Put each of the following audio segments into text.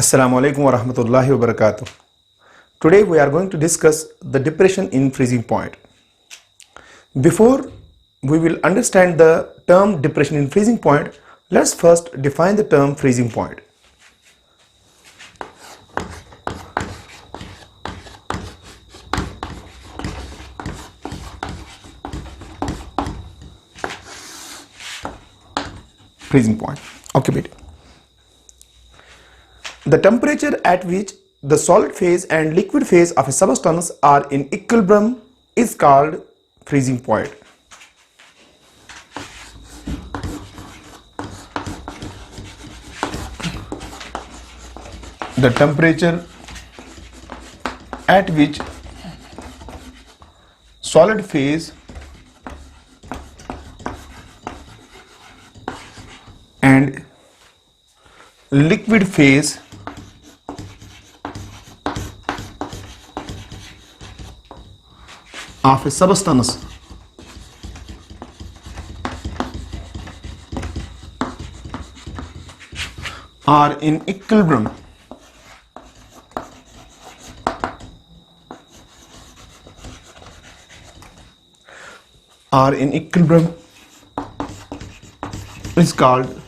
Assalamu alaikum wa rahmatullahi wa barakatuh. Today we are going to discuss the depression in freezing point. Before we will understand the term depression in freezing point, let's first define the term freezing point. Freezing point. Okay, beta. The temperature at which the solid phase and liquid phase of a substance are in equilibrium is called freezing point. The temperature at which solid phase and liquid phase of a substance are in equilibrium is called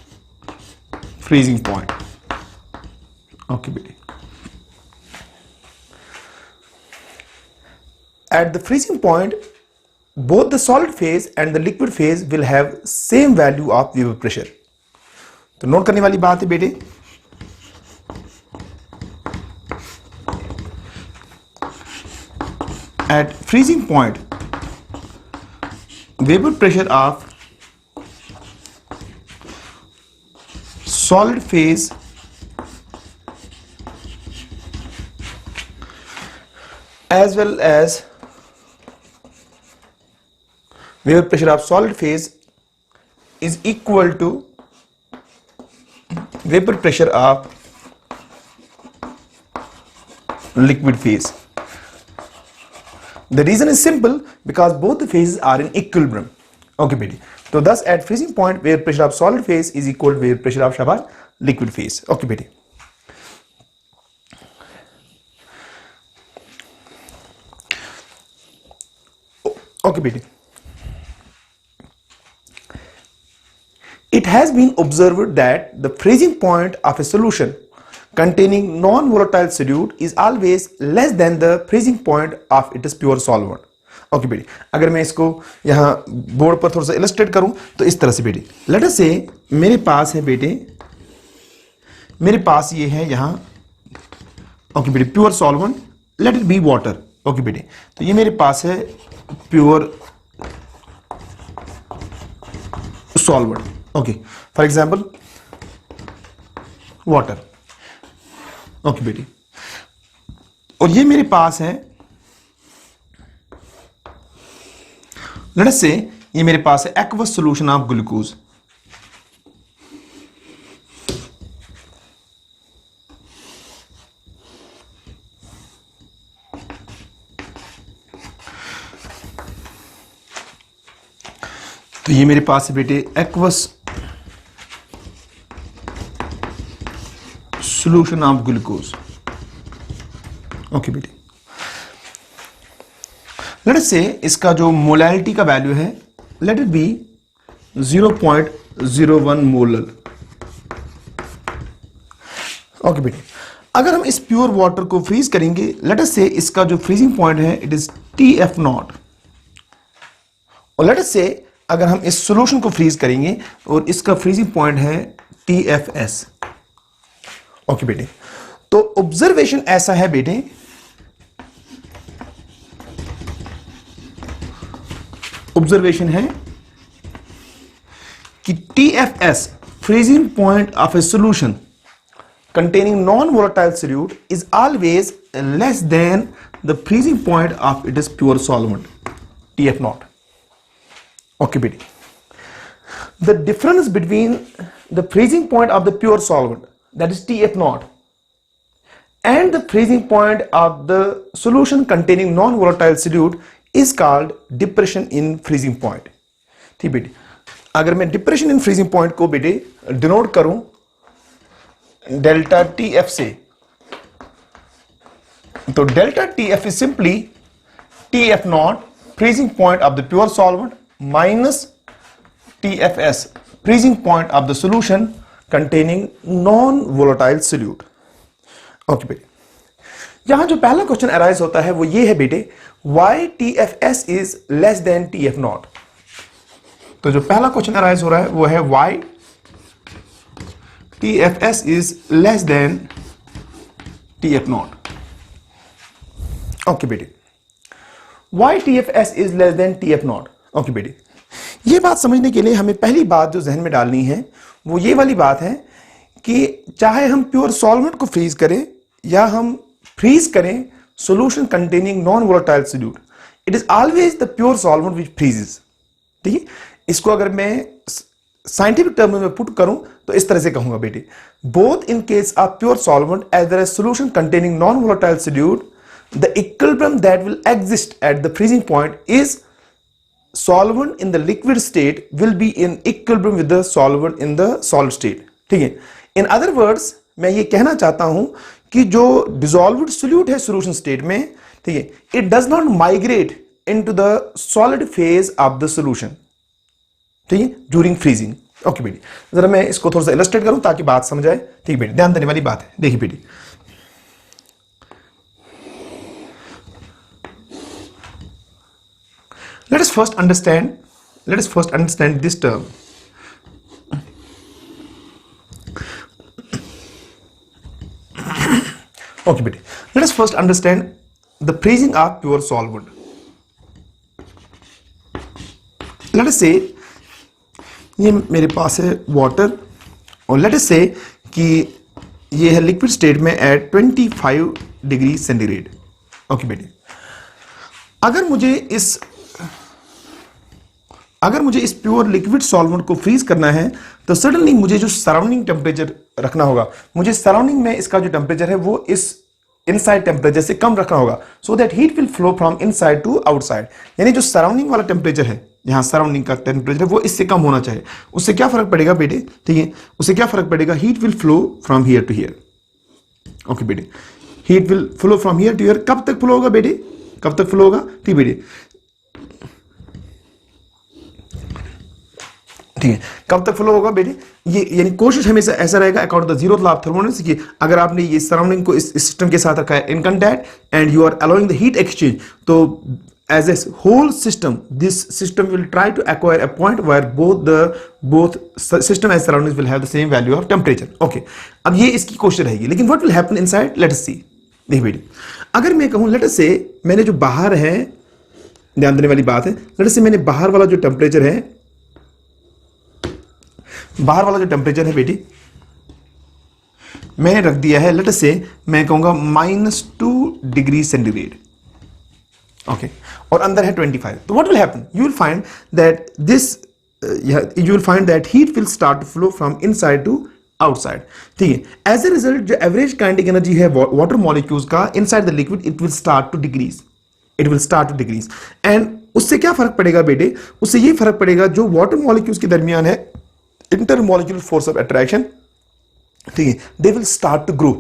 freezing point. Okay, baby. At the freezing point, both the solid phase and the liquid phase will have same value of Weber pressure. तो note करने वाली बात है बेटे, at freezing point, Weber pressure of solid phase as well as Weber pressure of solid phase is equal to Weber pressure of liquid phase. The reason is simple, because both the phases are in equilibrium. Okay, baby. So thus at freezing point, Weber pressure of solid phase is equal to Weber pressure of shabash liquid phase. Okay, baby. Okay, baby. It has been observed that the freezing point of a solution containing non-volatile solute is always less than the freezing point of its pure solvent. Okay बेटी, अगर मैं इसको यहाँ board पर थोड़ा सा illustrate करूं तो इस तरह से बेटी, लेट अस से मेरे पास है बेटे, मेरे पास ये है यहाँ, ओके बेटी, pure solvent, let it be water. Okay बेटी, तो ये मेरे पास है pure solvent. Okay, for example water. Okay बेटी, और ये मेरे पास है, लेट अस से ये मेरे पास है एक्वस सॉल्यूशन ऑफ ग्लूकोज. तो ये मेरे पास है बेटे aqueous solution of glucose. Okay बेटे, लेट अस से इसका जो मोलैलिटी का वैल्यू है, let it be 0.01 molar. Okay बेटे, अगर हम इस प्योर वाटर को फ्रीज करेंगे, लेट अस से इसका जो फ्रीजिंग पॉइंट है इट इज TF0, और लेट अस से अगर हम इस सॉल्यूशन को फ्रीज करेंगे और इसका फ्रीजिंग पॉइंट है TFS. ओके बेटे, तो ऑब्जर्वेशन ऐसा है बेटे, ऑब्जर्वेशन है कि TFS freezing point of a solution containing non-volatile solute is always less than the freezing point of its pure solvent TF0. Okay, baby. The difference between the freezing point of the pure solvent, that is TF0, and the freezing point of the solution containing non-volatile solute is called depression in freezing point. ठीक बेटे, अगर मैं depression in freezing point को बेटे denote करूं delta T F से, तो delta T F is simply T F not freezing point of the pure solvent minus T F S freezing point of the solution containing non volatile solute. Okay बेटे, यहां जो पहला question arise होता है वो ये है बेटे, Y T F S is less than T F naught. तो जो पहला क्वेश्चन अराइज हो रहा है वो है Y T F S is less than T F not. Okay बेटे, Y T F S is less than T F not. Okay बेटे, ये बात समझने के लिए हमें पहली बात जो जहन में डालनी है वो ये वाली बात है कि चाहे हम प्योर सॉल्वेंट को फ्रीज करें या हम फ्रीज करें solution containing non volatile solute, it is always the pure solvent which freezes. ठीक है, इसको अगर मैं साइंटिफिक टर्म में पुट करूं तो इस तरह से कहूंगा बेटे, both in case of pure solvent as well as solution containing non volatile solute, the equilibrium that will exist at the freezing point is solvent in the liquid state will be in equilibrium with the solvent in the solid state। ठीक है, in other words मैं ये कहना चाहता हूं कि जो dissolved solute है solution state में, ठीक है, it does not migrate into the solid phase of the solution, ठीक है, during freezing। ओके बेटी, जरा मैं इसको थोड़ा सा इलस्ट्रेट करूं ताकि बात समझ आए। ठीक बेटी, ध्यान देने वाली बात है। देखिए बेटी, let us first understand this term। Okay बेटे, let us first understand the freezing of pure solvent। let us say ये मेरे पास है वाटर और let us say कि ये है लिक्विड स्टेट में एट 25 डिग्री सेंटीग्रेड। ओके बेटे, अगर मुझे इस प्योर लिक्विड सॉल्वेंट को फ्रीज करना है तो सडनली मुझे जो सराउंडिंग टेम्परेचर रखना होगा, मुझे सराउंडिंग में इसका जो टेम्परेचर है वो इस इनसाइड टेम्परेचर से कम रखना होगा, so that heat will flow from inside to outside. यानी जो सराउंडिंग वाला टेम्परेचर है, यहाँ सराउंडिंग का टेम्परेचर है वो इससे कम होना चाहिए। उससे क्या फर्क पड़ेगा बेटे, ठीक है, उससे क्या फर्क पड़ेगा, heat will flow from here to here. Okay बेटे, heat will flow from here to here. कब तक फ्लो होगा बेटे, कब तक फ्लो होगा, ठीक बेटे, ठीक है, कब तक फ्लो होगा बेटे, ये यानी कोशिश हमेशा ऐसा रहेगा according to the zero law of thermodynamics कि अगर आपने ये सराउंडिंग को इस सिस्टम के साथ रखा है in contact and you are allowing the heat exchange, तो as a whole system this system will try to acquire a point where both system and surroundings will have the same value of temperature. Okay, अब ये इसकी कोशिश रहेगी, लेकिन what will happen inside, let us see. देखिए बेटे, अगर मैं कहूं लेट अस से मैंने जो बाहर है, ध्यान देने वाली बात है, लेट अस से मैंने बाहर वाला जो टेम्परेचर है, बाहर वाला जो टेम्परेचर है बेटी मैंने रख दिया है, लेट अस से मैं कहूंगा -2 डिग्री सेंटीग्रेड। ओके, और अंदर है 25। तो what will happen, you will find that heat will start to flow from inside to outside. ठीक है, एज ए रिजल्ट जो एवरेज काइनेटिक एनर्जी है वाटर मॉलिक्यूल्स का inside the liquid, it will start to decrease, and उससे क्या फर्क पड़ेगा बेटे, उससे ये फर्क पड़ेगा जो वाटर मॉलिक्यूल्स के दरमियान है इंटरमॉलिक्यूलर फोर्स ऑफ अट्रैक्शन, ठीक है, they will start to grow,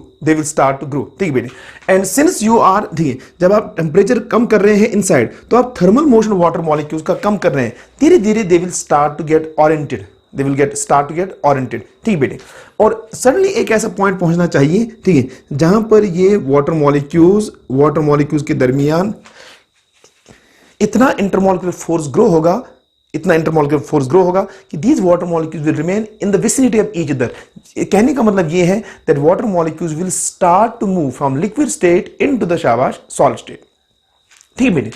ठीक है बेटे। एंड सिंस यू आर, ठीक है, जब आप टेम्परेचर कम कर रहे हैं इनसाइड तो आप थर्मल मोशन वाटर मॉलिक्यूल्स का कम कर रहे हैं, धीरे धीरे they will start to get oriented, ठीक बेटे। और सडनली एक ऐसा पॉइंट पहुंचना चाहिए, ठीक है, जहां पर ये वाटर मॉलिक्यूल्स के दरमियान इतना इंटरमॉलिक्यूलर फोर्स ग्रो होगा कि these water molecules will remain in the vicinity of each other। कहने का मतलब ये है that water molecules will start to move from liquid state into the शाबाश solid state। ठीक है बेटे,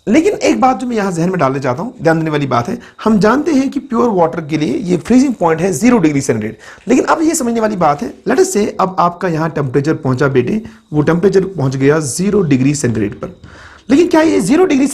लेकिन एक बात जो मैं यहां जहन में डालना चाहता हूं, ध्यान देने वाली बात है, हम जानते हैं कि प्योर वाटर के लिए ये फ्रीजिंग पॉइंट है 0 डिग्री सेंटीग्रेड, लेकिन अब ये समझने वाली बात है, लेट अस से अब आपका यहां टेम्परेचर पहुंचा बेटे, वो टेम्परेचर पहुंच गया 0 डिग्री सेंटीग्रेड पर। लेकिन क्या ये 0 डिग्री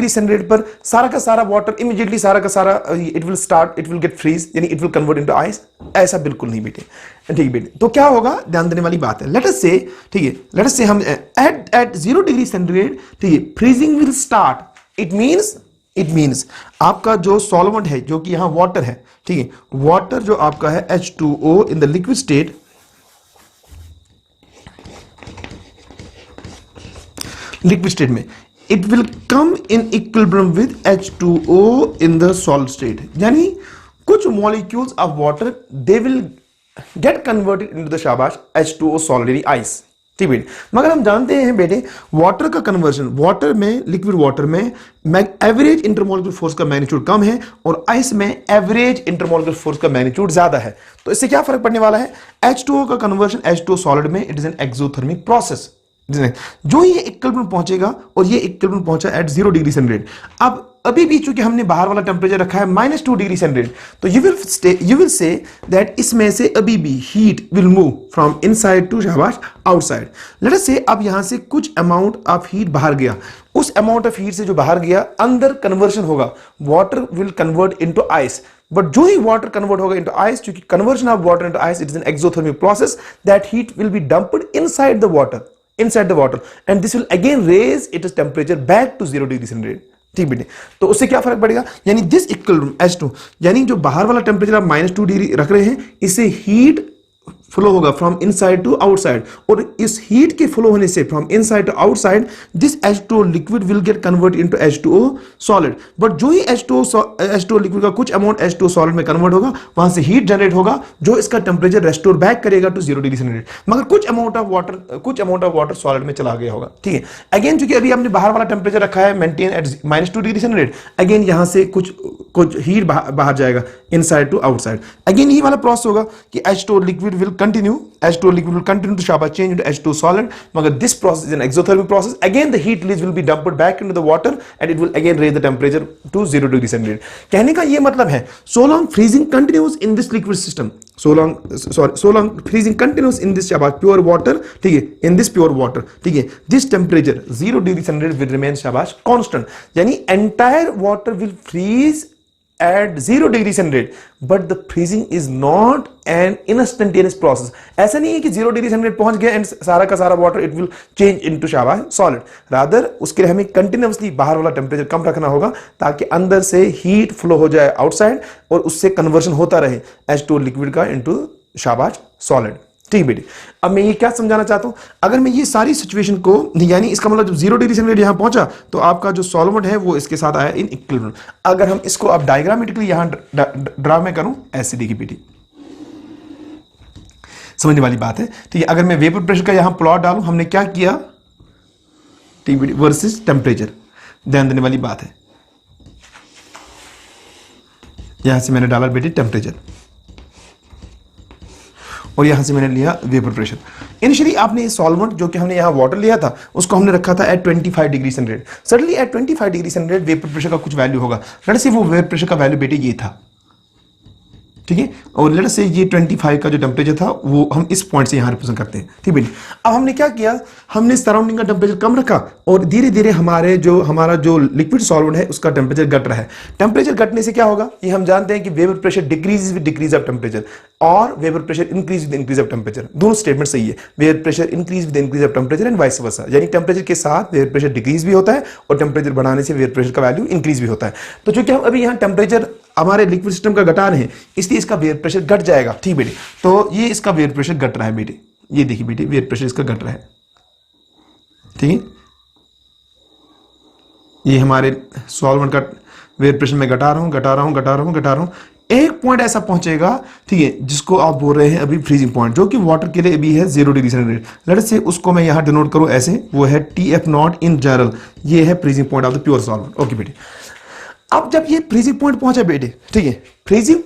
सेंटीग्रेड पर सारा का सारा water immediately it will get freeze, यानी it will convert into ice? ऐसा बिल्कुल नहीं बेटे, ठीक है बेटे। तो क्या होगा, ध्यान देने वाली बात है, लेट अस से, ठीक है, लेट अस से हम एट 0 डिग्री सेंटीग्रेड, ठीक है, freezing will start, it means it means आपका जो सॉल्वेंट है जो कि यहां वाटर है, ठीक है, वाटर जो आपका है H2O in the liquid state, liquid state में it will come in equilibrium with H2O in the solid state, यानी कुछ molecules of water they will get converted into the शाबाश H2O सॉलिड यानी आइस, ठीक है। मगर हम जानते हैं बेटे वाटर का कन्वर्जन, वाटर में, लिक्विड वाटर में एवरेज इंटरमोलिकुलर फोर्स का मैग्नीट्यूड कम है और आइस में एवरेज इंटरमोलिकुलर फोर्स का मैग्नीट्यूड ज्यादा है। तो इससे क्या फर्क पड़ने वाला है, H2O का कन्वर्जन H2O सॉलिड में it is an exothermic process. जो ये इक्विलिब्रियम पहुंचेगा और ये इक्विलिब्रियम पहुंचा एट 0 डिग्री सेंटीग्रेड। अब अभी भी चूंकि हमने बाहर वाला टेम्परेचर रखा है -2 डिग्री सेंटीग्रेड, तो यू विल से दैट इसमें से अभी भी heat will move from inside to शाबाश आउटसाइड। लेट अस से अब यहां से कुछ अमाउंट ऑफ हीट बाहर गया, उस अमाउंट ऑफ हीट से जो बाहर गया अंदर कन्वर्जन होगा, water will convert into ice. But जो ही वाटर कन्वर्ट होगा इनटू आइस, क्योंकि conversion of water into ice it is an exothermic process, that heat will be dumped inside the water, inside the water, and this will again raise its temperature back to 0 degree centigrade, ठीक बेटे। तो उससे क्या फर्क पड़ेगा, यानी this equilibrium H2, यानी जो बाहर वाला टेम्परेचर आप -2 डिग्री रख रहे हैं, इससे हीट फ्लो होगा फ्रॉम इनसाइड टू आउटसाइड, और इस हीट के फ्लो होने से from inside to outside this H2O liquid will get convert into H2O solid. But जो ही H2O लिक्विड का कुछ अमाउंट H2O सॉलिड में कन्वर्ट होगा, वहां से हीट जनरेट होगा जो इसका टेम्परेचर रेस्टोर बैक करेगा टू 0 डिग्री सेंटीग्रेड। मगर कुछ अमाउंट ऑफ वाटर सॉलिड में चला गया होगा, ठीक है। अगेन चूंकि अभी हमने बाहर वाला टेम्परेचर रखा है maintain at -2 degree centigrade, again यहां से कुछ हीट बाहर जाएगा इनसाइड टू आउटसाइड। अगेन ये वाला प्रोसेस होगा कि H2O liquid will continue to शाबाश change into H2O solid, मगर this process is an exothermic process. Again the heat release will be dumped back into the water and it will again raise the temperature to 0 degree centigrade. कहने का ये मतलब है so long freezing continues in this liquid system, so long freezing continues in this शाबाश pure water, ठीक है, in this pure water, ठीक है, this temperature 0 degree centigrade will remain शाबाश constant, यानी entire water will freeze at 0 degree centigrade, but the freezing is not an instantaneous process. ऐसा नहीं है कि 0 डिग्री सेंटीग्रेड पहुंच गया एंड सारा का सारा water it will change into शाबाश सॉलिड। रादर उसके लिए हमें कंटिन्यूअसली बाहर वाला टेम्परेचर कम रखना होगा ताकि अंदर से हीट फ्लो हो जाए आउटसाइड और उससे कन्वर्जन होता रहे H2O लिक्विड का इनटू शाबाश सॉलिड, ठीक बेटी। अब मैं ये क्या समझाना चाहता हूं, अगर मैं ये सारी सिचुएशन को, यानी इसका मतलब जब 0 डिग्री सेंटीग्रेड यहां पहुंचा तो आपका जो सॉल्वेंट है वो इसके साथ आया इन इक्विलिब्रियम। अगर हम इसको अब डायग्रामेटिकली यहां ड्रा में करूं, ऐसे देखिए बेटी, समझने वाली बात है, ठीक है। अगर मैं वेपर प्रेशर का यहां प्लॉट डालूं, हमने क्या किया, ठीक बेटी, वर्सेस टेम्परेचर, ध्यान देने वाली बात है। यहां से मैंने डाला बेटी टेम्परेचर और यहां से मैंने लिया वेपर प्रेशर। इनिशियली आपने सॉल्वेंट जो कि हमने यहां वाटर लिया था उसको हमने रखा था at 25 degree centigrade. Suddenly at 25 degree centigrade vapour pressure का कुछ वैल्यू होगा, लेट अस से वो वेपर प्रेशर का वैल्यू बेटे ये था, ठीक है, और लेट अस से ये 25 का जो टेम्परेचर था वो हम इस पॉइंट से यहां रिप्रेजेंट करते हैं, ठीक है। अब हमने क्या किया, हमने सराउंडिंग का टेम्परेचर कम रखा और धीरे धीरे हमारा जो लिक्विड सॉल्वेंट है उसका टेम्परेचर घट रहा है। टेम्परेचर घटने से क्या होगा, ये हम जानते हैं कि vapour pressure decrease with decrease of temperature और vapour pressure increase with increase of temperature. दोनों स्टेटमेंट सही है, vapour pressure increase with increase of temperature and vice versa, यानी टेम्परेचर के साथ वेपर प्रेशर डिक्रीज भी होता है और टेम्परेचर बढ़ाने से वेपर प्रेशर का वैल्यू इंक्रीज भी होता है। तो चूंकि हम अभी यहाँ टेम्परेचर हमारे लिक्विड सिस्टम का घटा रहे हैं इसलिए इसका वेपर प्रेशर घट जाएगा, ठीक बेटे। तो ये इसका वेपर प्रेशर घट रहा है बेटे, ये देखिए बेटे वेपर प्रेशर इसका घट रहा है, ठीक है। ये हमारे सॉल्वेंट का वेपर प्रेशर में घटा रहा हूं। एक पॉइंट ऐसा पहुंचेगा, ठीक है, जिसको आप बोल रहे हैं अभी फ्रीजिंग पॉइंट, जो कि वाटर के लिए अभी है 0 डिग्री सेंटीग्रेड। लेट्स से उसको मैं यहां डिनोट करूं ऐसे, वो है TF0 इन जनरल, ये है freezing point of the pure solvent, okay बेटे। अब जब ये फ्रीजिंग पॉइंट पहुंचा बेटे, ठीक है, फ्रीजिंग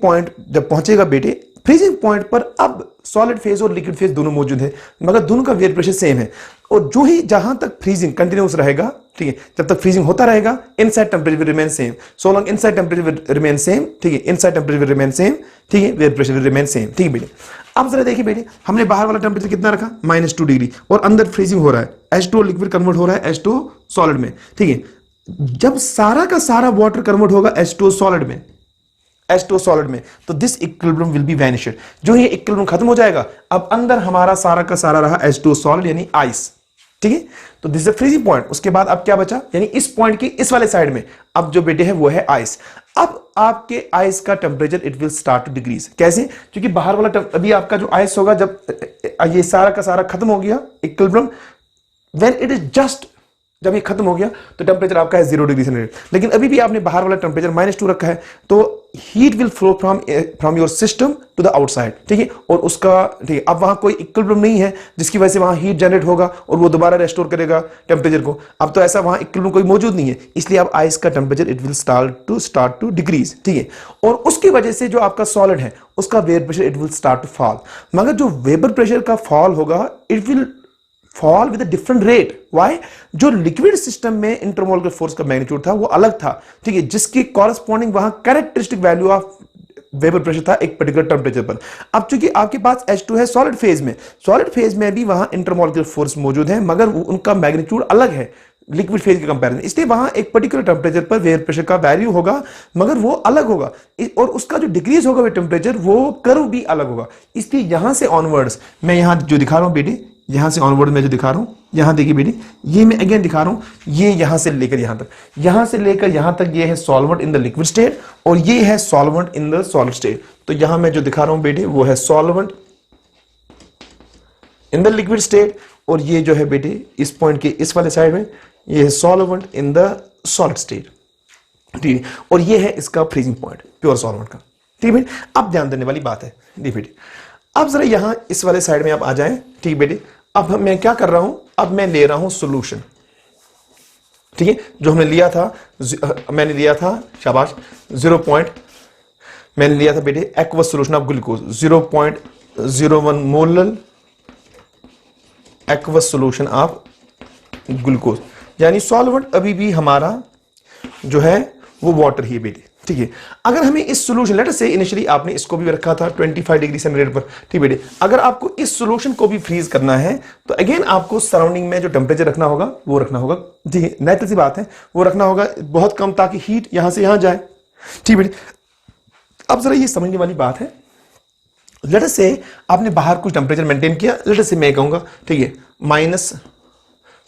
पॉइंट जब पहुंचेगा बेटे, फ्रीजिंग पॉइंट पर अब सॉलिड फेज और लिक्विड फेज दोनों मौजूद है, मगर दोनों का वेपर प्रेशर सेम है। और जो ही जहां तक फ्रीजिंग कंटिन्यूस रहेगा, ठीक है, जब तक फ्रीजिंग होता रहेगा, inside temperature will remain same, so long inside temperature will remain same, ठीक है, inside temperature will remain same, ठीक है, vapour pressure will remain same, ठीक है बेटे। अब जरा देखिए बेटे, हमने बाहर वाला टेम्परेचर कितना रखा, -2 डिग्री, और अंदर फ्रीजिंग हो रहा है, H2O लिक्विड कन्वर्ट हो रहा है H2O सॉलिड में, ठीक है। जब सारा का सारा वाटर कन्वर्ट होगा H2O सॉलिड में, तो this equilibrium will be vanished. जो ये इक्विलिब्रियम खत्म हो जाएगा, अब अंदर हमारा सारा का सारा रहा H2O सॉलिड यानी आइस, ठीक है, तो this is the freezing point. उसके बाद अब क्या बचा, यानी इस पॉइंट की इस वाले साइड में अब जो बेटे है वो है आइस। अब आपके आइस का temperature it will start to decrease. कैसे, क्योंकि बाहर वाला अभी आपका जो आइस होगा जब ये सारा का सारा खत्म हो गया equilibrium, when it is just, जब ये खत्म हो गया तो टेम्परेचर आपका है 0 डिग्री सेंटीग्रेड, लेकिन अभी भी आपने बाहर वाला टेम्परेचर -2 रखा है, तो heat will flow from your system to the outside. ठीक है, और उसका ठीक है, अब वहां कोई इक्विलिब्रियम नहीं है जिसकी वजह से वहां हीट जनरेट होगा और वो दोबारा रेस्टोर करेगा टेम्परेचर को। अब तो ऐसा वहां इक्विलिब्रियम कोई मौजूद नहीं है, इसलिए अब आइस का temperature it will start to decrease. ठीक है, और उसकी वजह से जो आपका सॉलिड है उसका vapour pressure it will start to fall. मगर जो वेपर प्रेशर का फॉल होगा it will fall with a different rate. Why, जो लिक्विड सिस्टम में इंटरमोलकुलर फोर्स का मैग्नीट्यूड था वो अलग था, ठीक है, जिसकी कॉरेस्पॉन्डिंग वहां characteristic value of vapour pressure था एक पर्टिकुलर टेम्परेचर पर। अब चूंकि आपके पास H2 है सॉलिड फेज में भी वहां इंटरमोलकुलर फोर्स मौजूद है, मगर उनका मैग्नीट्यूड अलग है लिक्विड फेज के कंपैरिजन, इसलिए वहां एक पर्टिकुलर टेम्परेचर पर वेपर प्रेशर का वैल्यू होगा मगर वो अलग होगा, और उसका जो डिक्रीज होगा टेम्परेचर वो कर्व भी अलग होगा। इसलिए यहां से ऑनवर्ड्स, मैं यहां जो दिखा रहा हूं बेटे, यहां से ऑनवर्ड मैं जो दिखा रहा हूं, यहां देखिए बेटे, ये मैं अगेन दिखा रहा हूं, ये यहां से लेकर यहां तक ये है solvent in the liquid state और ये है solvent in the solid state. तो यहां मैं जो दिखा रहा हूं बेटे वो है solvent in the liquid state, और ये जो है बेटे इस पॉइंट के इस वाले साइड में ये है solvent in the solid state. ठीक है, और ये है इसका फ्रीजिंग पॉइंट प्योर सॉल्वेंट का। ठीक है, अब ध्यान देने वाली बात है बेटे, अब जरा यहां इस वाले साइड में आप आ जाएं। ठीक बेटे, अब मैं क्या कर रहा हूं, अब मैं ले रहा हूं सॉल्यूशन। ठीक है, जो हमने लिया था, मैंने लिया था, शाबाश, मैंने लिया था बेटे aqueous solution of glucose 0.01 molar aqueous solution of glucose, यानी सॉल्वेंट अभी भी हमारा जो है वो वाटर ही है बेटे। ठीक है, अगर हमें इस सॉल्यूशन, लेट अस से इनिशियली आपने इसको भी रखा था 25 डिग्री सेंटीग्रेड पर, ठीक बेटे, अगर आपको इस सॉल्यूशन को भी फ्रीज करना है तो अगेन आपको सराउंडिंग में जो टेम्परेचर रखना होगा वो रखना होगा। ठीक है, नेचुरल सी बात है, वो रखना होगा बहुत कम ताकि हीट यहां से यहां जाए। ठीक बेटे, अब जरा ये समझने वाली बात है, लेट अस से आपने बाहर कुछ टेम्परेचर मेंटेन किया, लेट अस से मैं कहूंगा ठीक है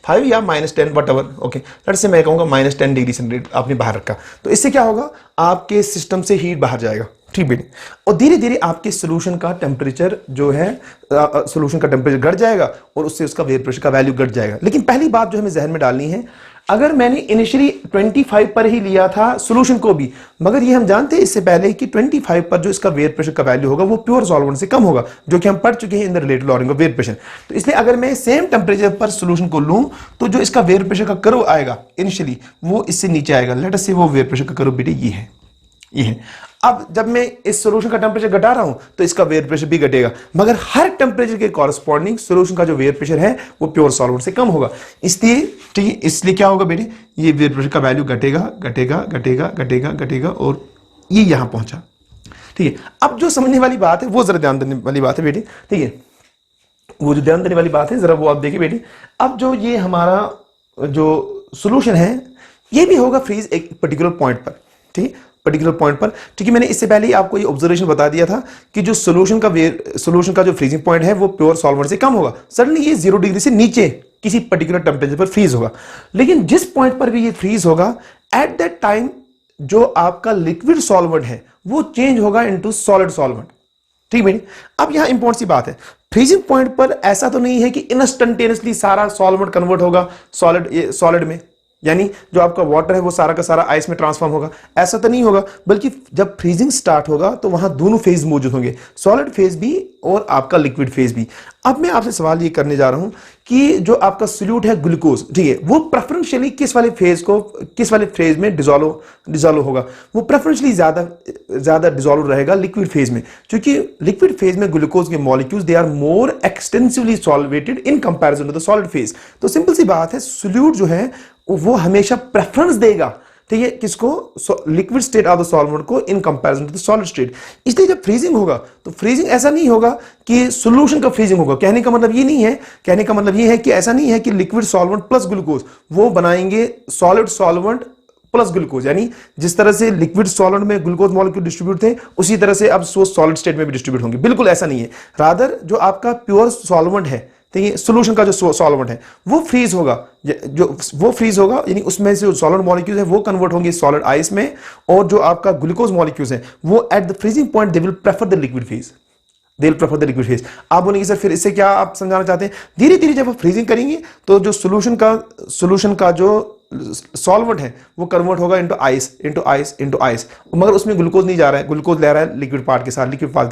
-5 या -10 वट एवर, ओके, लेट से मैं कहूंगा -10 डिग्री सेंटीग्रेड आपने बाहर रखा, तो इससे क्या होगा, आपके सिस्टम से हीट बाहर जाएगा। ठीक बेटे, और धीरे धीरे आपके सोल्यूशन का टेम्परेचर जो है, सोल्यूशन का टेम्परेचर घट जाएगा और उससे उसका वेपर प्रेशर का वैल्यू घट जाएगा। लेकिन पहली बात जो हमें जहन में डालनी है, अगर मैंने इनिशियली 25 पर ही लिया था सॉल्यूशन को भी, मगर ये हम जानते हैं इससे पहले कि 25 पर जो इसका वेपर प्रेशर का वैल्यू होगा वो प्योर सॉल्वेंट से कम होगा, जो कि हम पढ़ चुके हैं in the related lowering of vapour pressure. तो इसलिए अगर मैं सेम टेम्परेचर पर सॉल्यूशन को लूं तो जो इसका वेपर प्रेशर का कर्व आएगा इनिशियली वो इससे नीचे आएगा। लेट अस से वो वेपर प्रेशर का कर्व बेटे ये है। अब जब मैं इस सॉल्यूशन का टेम्परेचर घटा रहा हूं तो इसका वेपर प्रेशर भी घटेगा, मगर हर टेम्परेचर के कॉरस्पॉन्डिंग सॉल्यूशन का जो वेपर प्रेशर है वो प्योर सॉल्वेंट से कम होगा। इसलिए ठीक है, इसलिए क्या होगा बेटे, ये वेपर प्रेशर का वैल्यू घटेगा घटेगा घटेगा घटेगा घटेगा और ये यहां पहुंचा। ठीक है, अब जो समझने वाली बात है वो जरा ध्यान देने वाली बात है बेटे। ठीक है, वो जो ध्यान देने वाली बात है जरा वो आप देखिए बेटे, अब जो ये हमारा जो सॉल्यूशन है ये भी होगा फ्रीज एक पर्टिकुलर पॉइंट पर। ठीक है, पर्टिकुलर पॉइंट पर, क्योंकि मैंने इससे पहले ही आपको ये ऑब्जर्वेशन बता दिया था कि जो सॉल्यूशन का जो फ्रीजिंग पॉइंट है वो प्योर सॉल्वेंट से कम होगा, सडनली ये 0 डिग्री से नीचे किसी पर्टिकुलर टेम्परेचर पर फ्रीज होगा। लेकिन जिस पॉइंट पर भी ये फ्रीज होगा एट दैट टाइम जो आपका लिक्विड सॉल्वेंट है वो चेंज होगा इनटू सॉलिड सॉल्वेंट। ठीक है, अब यहां इंपॉर्टेंट सी बात है, फ्रीजिंग पॉइंट पर ऐसा तो नहीं है कि इंस्टेंटेनियसली सारा सॉल्वेंट कन्वर्ट होगा सॉलिड में, यानी जो आपका वाटर है वो सारा का सारा आइस में ट्रांसफॉर्म होगा, ऐसा तो नहीं होगा, बल्कि जब फ्रीजिंग स्टार्ट होगा तो वहां दोनों फेज मौजूद होंगे, सॉलिड फेज भी और आपका लिक्विड फेज भी। अब मैं आपसे सवाल ये करने जा रहा हूं कि जो आपका सोल्यूट है ग्लूकोज, ठीक है, वो प्रेफरेंशियली किस वाले फेज में डिसॉल्व होगा, वो प्रेफरेंशियली ज्यादा डिसॉल्व रहेगा लिक्विड फेज में, क्योंकि लिक्विड फेज में ग्लूकोज के molecules they are more extensively solvated in comparison to the solid phase. तो सिंपल सी बात है, सोल्यूट जो है वो हमेशा प्रेफरेंस देगा, ठीक है, किसको, liquid state of the solvent को in comparison to the solid state. इसलिए जब फ्रीजिंग होगा तो फ्रीजिंग ऐसा नहीं होगा कि सॉल्यूशन का फ्रीजिंग होगा, कहने का मतलब ये है कि ऐसा नहीं है कि लिक्विड सॉल्वेंट प्लस ग्लूकोज वो बनाएंगे सॉलिड सॉल्वेंट प्लस ग्लूकोज, यानी जिस तरह से लिक्विड सॉलिड में ग्लूकोज मॉलिक्यूल डिस्ट्रीब्यूट थे उसी तरह से अब सॉलिड स्टेट में भी डिस्ट्रीब्यूट होंगे, बिल्कुल ऐसा नहीं है। रादर जो आपका प्योर सॉल्वेंट है ठीक है, सोल्यूशन का जो सॉल्वेंट है वो फ्रीज होगा, जो वो फ्रीज होगा यानी उसमें से जो सॉलिड मॉलिक्यूल्स है वो कन्वर्ट होंगे सॉलिड आइस में, और जो आपका ग्लूकोज मॉलिक्यूल्स है वो at the freezing point they will prefer the liquid phase, they will prefer the liquid phase. आप बोलेंगे सर फिर इससे क्या आप समझाना चाहते हैं? धीरे धीरे जब आप फ्रीजिंग करेंगे तो जो सोल्यूशन का जो सॉल्वेंट है वो कन्वर्ट होगा into ice, into ice, into ice, मगर उसमें ग्लूकोज नहीं जा रहा है, ग्लूकोज ले रहा है लिक्विड पार्ट के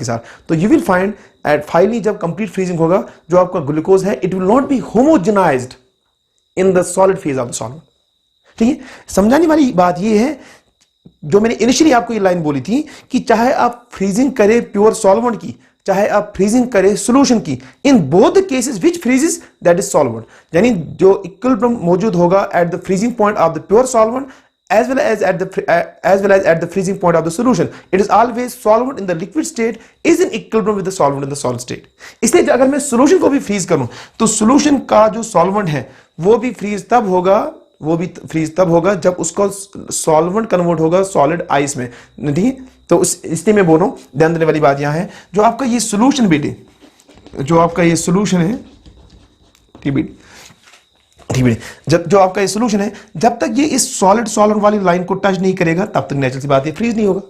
साथ। तो you will find at finally जब कंप्लीट फ्रीजिंग होगा जो आपका ग्लूकोज है it will not be homogenized in the solid phase of the solvent. ठीक है, समझाने वाली बात ये है जो मैंने इनिशियली आपको ये लाइन बोली थी कि चाहे आप फ्रीजिंग करें प्योर सॉल्वेंट की, चाहे आप फ्रीजिंग करें सॉल्यूशन की, in both cases which freezes that is solvent, यानी जो इक्विलिब्रियम मौजूद होगा at the freezing point of the pure solvent as well as at the freezing point of the solution. It is always solvent in the liquid state is in equilibrium with the solvent in the solid state. इसलिए अगर मैं solution को भी freeze करूं तो solution का जो solvent है वो भी फ्रीज तब होगा जब उसको सॉल्वेंट कन्वर्ट होगा सॉलिड आइस में। ठीक है, तो इसलिए मैं बोल रहा हूं, ध्यान देने वाली बात यहां है जो आपका ये सोल्यूशन बेटे, जो आपका ये सोल्यूशन है, ठीक है, जब जो आपका ये सोल्यूशन है जब तक ये इस सॉलिड सॉल्वेंट वाली लाइन को टच नहीं करेगा तब तक नेचुरल सी बात है फ्रीज नहीं होगा।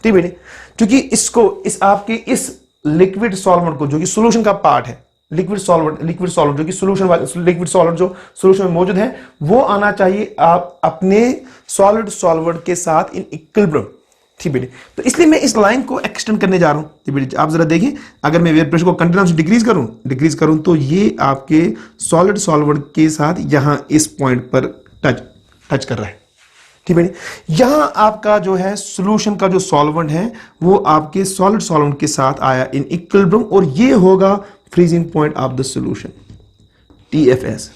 ठीक है, क्योंकि इसको आपके इस लिक्विड सॉल्वेंट को जो कि सोल्यूशन का पार्ट है, लिक्विड सॉल्वेंट जो कि सोल्यूशन लिक्विड सॉल्वेंट जो सोल्यूशन में मौजूद है वो आना चाहिए आप अपने सॉलिड सॉल्वेंट के साथ इन इक्विलिब्रियम। ठीक है, तो इसलिए मैं इस लाइन को एक्सटेंड करने जा रहा हूं। ठीक है, आप जरा देखिए, अगर मैं एयर प्रेशर को कंटिन्यूअसली डिक्रीज करूं तो ये आपके सॉलिड सॉल्वेंट के साथ यहां इस पॉइंट पर टच कर रहा है। ठीक है, यहां आपका जो है सॉल्यूशन का जो सॉल्वेंट है वो आपके सॉलिड सॉल्वेंट के साथ आया इन इक्विलिब्रियम और ये होगा freezing point of the solution, TFS।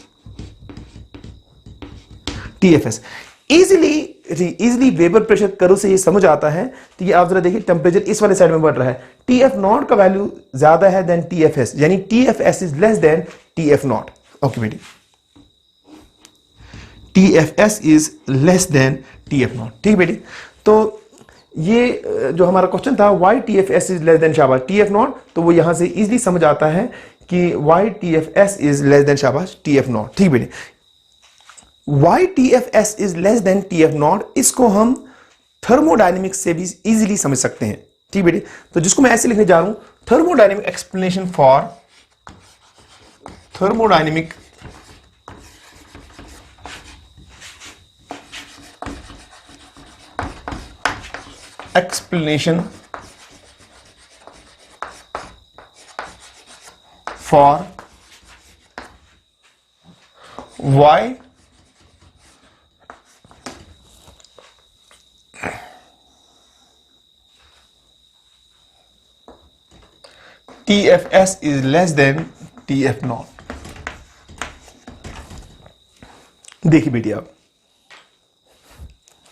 Easily vapour pressure curve से ये समझ आता है। तो ये आप जरा देखिए, टेंपरेचर इस वाले साइड में बढ़ रहा है, TF नॉट का वैल्यू ज्यादा है देन TFS, यानी TFS is less then TF not. Okay बेटी, TFS is less then TF not. ठीक बेटी, तो ये जो हमारा क्वेश्चन था why TFS is less then शाबाश TF नॉट, तो वो यहां से इजीली समझ आता है कि why TFS is less then शाबाश TF नॉट। ठीक बेटी, Why TFS is less than TF not, इसको हम थर्मोडायनेमिक्स से भी इजीली समझ सकते हैं। ठीक बेटे, तो जिसको मैं ऐसे लिखने जा रहा हूं, thermodynamic explanation for thermodynamic explanation for why TFS is less than TF not. देखिए बेटी, आप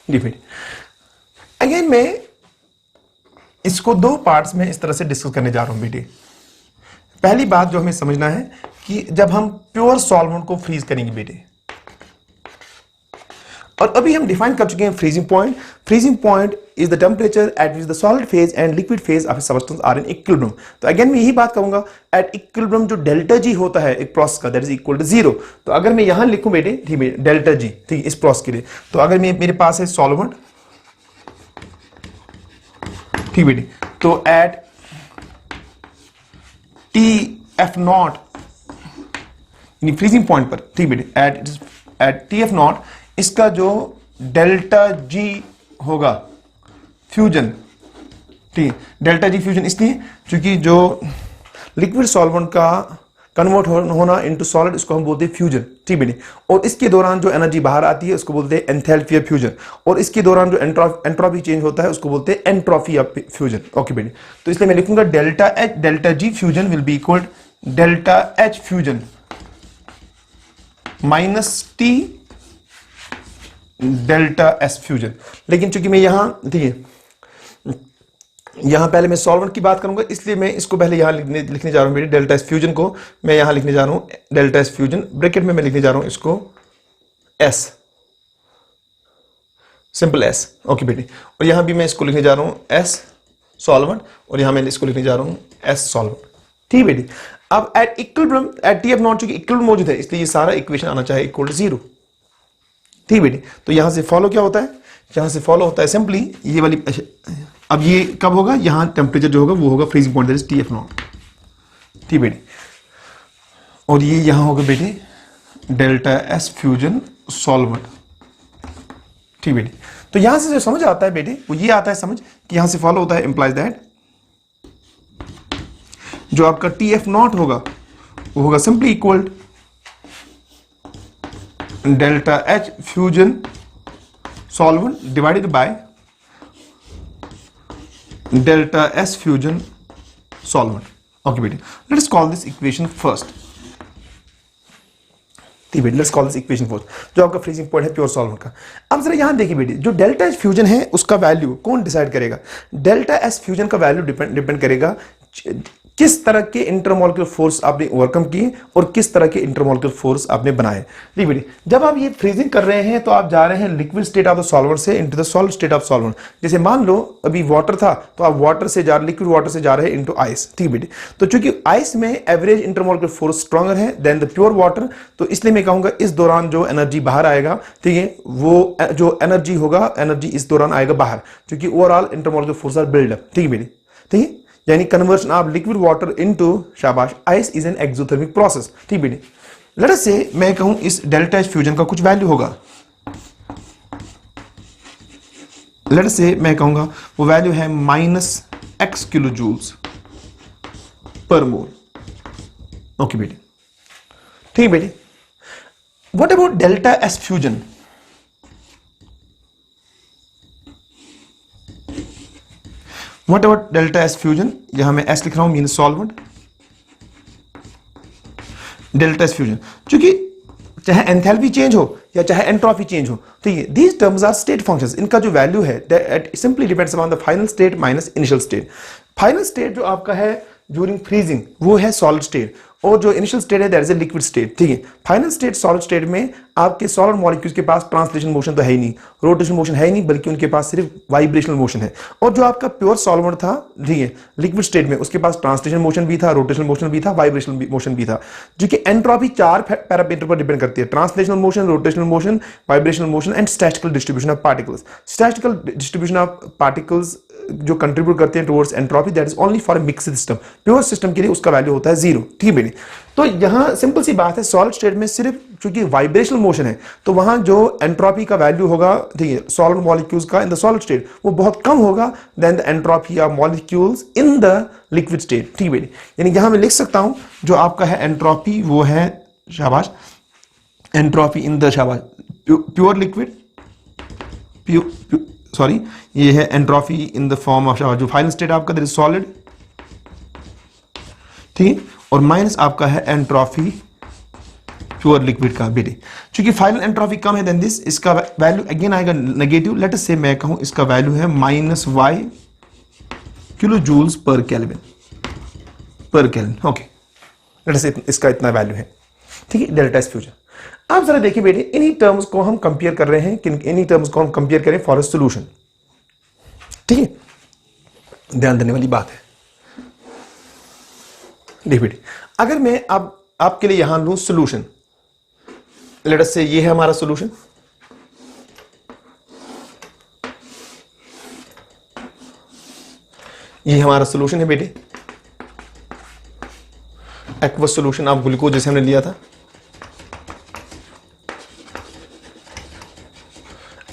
देखिए अगेन मैं इसको दो पार्ट्स में इस तरह से डिस्कस करने जा रहा हूं बेटी। पहली बात जो हमें समझना है कि जब हम प्योर सॉल्वेंट को फ्रीज करेंगे बेटे, और अभी हम डिफाइन कर चुके हैं freezing point. Freezing point is the temperature at which the solid phase and liquid phase of substance are in equilibrium. तो अगेन मैं यही बात कहूंगा, एट इक्विलिब्रियम जो डेल्टा जी होता है एक प्रोसेस का, दैट इज इक्वल टू 0। तो अगर मैं यहां लिखूं बेटे, ठीक है, डेल्टा जी, ठीक, इस प्रोसेस के लिए, तो अगर मेरे पास है सॉल्वेंट, ठीक बेटी, तो at TF naught freezing point पर, ठीक बेटी, एट TF नॉट इसका जो डेल्टा जी होगा फ्यूजन, ठीक, डेल्टा जी फ्यूजन इसलिए क्योंकि जो लिक्विड सॉल्वेंट का कन्वर्ट होना इनटू सॉलिड इसको हम बोलते हैं फ्यूजन। ठीक बेटी, और इसके दौरान जो एनर्जी बाहर आती है उसको बोलते हैं एंथैल्पी ऑफ फ्यूजन, और इसके दौरान जो एंट्रोपी चेंज होता है उसको बोलते हैं एंट्रोपी ऑफ फ्यूजन। ओके बेटी, तो इसलिए मैं लिखूंगा delta G fusion will be equal delta H fusion minus T delta S fusion. लेकिन चूंकि मैं यहां, ठीक है, यहां पहले मैं सॉल्वेंट की बात करूंगा इसलिए मैं इसको पहले यहां लिखने जा रहा हूं मेरी डेल्टा एस फ्यूजन को मैं यहां लिखने जा रहा हूं डेल्टा एस फ्यूजन, ब्रैकेट में मैं लिखने जा रहा हूं इसको एस, सिंपल एस। ओके बेटी, और यहां भी मैं इसको लिखने जा रहा हूं एस सॉल्वेंट, और यहां मैं इसको लिखने जा रहा हूं एस सॉल्वेंट। ठीक बेटी। अब at equilibrium at T F not चूंकि इक्विलिब्रियम मौजूद है इसलिए ये सारा इक्वेशन आना चाहिए इक्वल टू 0। ठीक बेटी। तो यहां से फॉलो क्या होता है, यहां से फॉलो होता है सिंपली ये वाली, अब ये कब होगा, यहां टेम्परेचर जो होगा वो होगा freezing point, that is T F not. ठीक बेटी। और ये यहां होगा बेटे डेल्टा एस फ्यूजन सॉल्वेंट। ठीक बेटी। तो यहां से जो समझ आता है बेटे वो ये आता है समझ कि यहां से फॉलो होता है इंप्लाइज दैट जो आपका टी एफ नॉट होगा वो होगा simply equal delta H fusion solvent divided by delta S fusion solvent. Okay बेटे, let us call this equation first. ठीक बेटे, let's call this equation first जो आपका फ्रीजिंग पॉइंट है प्योर सॉल्वेंट का। अब जरा यहां देखिए बेटे, जो डेल्टा एच फ्यूजन है उसका वैल्यू कौन डिसाइड करेगा? डेल्टा एस फ्यूजन का वैल्यू डिपेंड करेगा किस तरह के इंटरमोलिकुलर फोर्स आपने ओवरकम किए और किस तरह के इंटरमोलिकुलर फोर्स आपने बनाए। ठीक बेटे, जब आप ये फ्रीजिंग कर रहे हैं तो आप जा रहे हैं liquid state of the solvent से into the solid state of solvent. जैसे मान लो अभी वाटर था तो आप वाटर से जा लिक्विड वाटर से जा रहे हैं इनटू आइस। ठीक बेटे, तो चूंकि आइस में एवरेज इंटरमोलिकुलर फोर्स स्ट्रॉन्गर है देन द प्योर वाटर, तो इसलिए मैं कहूंगा इस दौरान जो एनर्जी बाहर आएगा, ठीक है, वो जो एनर्जी होगा एनर्जी इस दौरान आएगा बाहर, क्योंकि overall intermolecular force are build up. ठीक बेटे, ठीक है, यानी conversion of liquid water into शाबाश ice is an exothermic process. ठीक बेटे, लेट अस से मैं कहूं इस डेल्टा एच फ्यूजन का कुछ वैल्यू होगा, लेट अस से मैं कहूंगा वो वैल्यू है -x किलो जूल्स पर मोल। ओके बेटे, ठीक बेटे। What about delta S fusion? What about delta S fusion? यहां मैं S लिख रहा हूं mean solvent. Delta S fusion चूंकि चाहे एंथैल्पी चेंज हो या चाहे एंट्रोपी चेंज हो, ठीक है, these terms are state functions. इनका जो वैल्यू है that simply depends upon the final state minus initial state. Final state जो आपका है ड्यूरिंग फ्रीजिंग वो है सॉलिड स्टेट, और जो इनिशियल स्टेट है that is a liquid state. ठीक है, फाइनल स्टेट सॉलिड स्टेट में आपके सॉलिड मॉलिक्यूल्स के पास ट्रांसलेशन मोशन तो है ही नहीं, रोटेशन मोशन है ही नहीं, बल्कि उनके पास सिर्फ वाइब्रेशनल मोशन है। और जो आपका प्योर सॉल्वेंट था, ठीक है, लिक्विड स्टेट में उसके पास ट्रांसलेशन मोशन भी था, रोटेशनल मोशन भी था, वाइब्रेशनल मोशन भी था, जो कि एंट्रोपी 4 पैरामीटर पर डिपेंड करती है: translational motion, rotational motion, vibrational motion and statistical distribution of particles. Statistical distribution of particles जो कंट्रीब्यूट करते हैं towards entropy that is only for a mixed system. Pure system के लिए उसका वैल्यू होता है 0। ठीक है, तो यहां सिंपल सी बात है, सॉलिड स्टेट में सिर्फ क्योंकि वाइब्रेशनल मोशन है तो वहां जो एंट्रोपी का वैल्यू होगा, ठीक है, सॉलिड मॉलिक्यूल्स का इन द सॉलिड स्टेट वो बहुत कम होगा than the entropy of molecules in the liquid state. ठीक है, यानी यहां मैं लिख सकता हूं जो आपका है एंट्रोपी वो है शाबाश एंट्रोपी इन द शाबाश प्योर लिक्विड सॉरी ये है entropy in the form of जो फाइनल स्टेट आपका दैट इज सॉलिड। ठीक है, और माइनस आपका है एंट्रोपी प्योर लिक्विड का बेटे। क्योंकि फाइनल एंट्रोपी कम है देन दिस, इसका वैल्यू अगेन आएगा नेगेटिव। लेट अस से मैं कहूं इसका वैल्यू है -y किलो जूल्स पर kelvin okay, let us say इसका इतना वैल्यू है। ठीक है, डेल्टा एस फ्यूजन। आप जरा देखिए बेटे, इन्हीं टर्म्स को हम कंपेयर कर रहे हैं कि इन्हीं टर्म्स को हम कंपेयर करें फॉर अ सॉल्यूशन। ठीक है, ध्यान देने वाली बात है। देखिए बेटे, अगर मैं अब आपके लिए यहां लूं सॉल्यूशन, लेट अस से ये है हमारा सॉल्यूशन, ये हमारा सॉल्यूशन है बेटे, एक्वस सॉल्यूशन ऑफ ग्लूकोज जैसे हमने लिया था,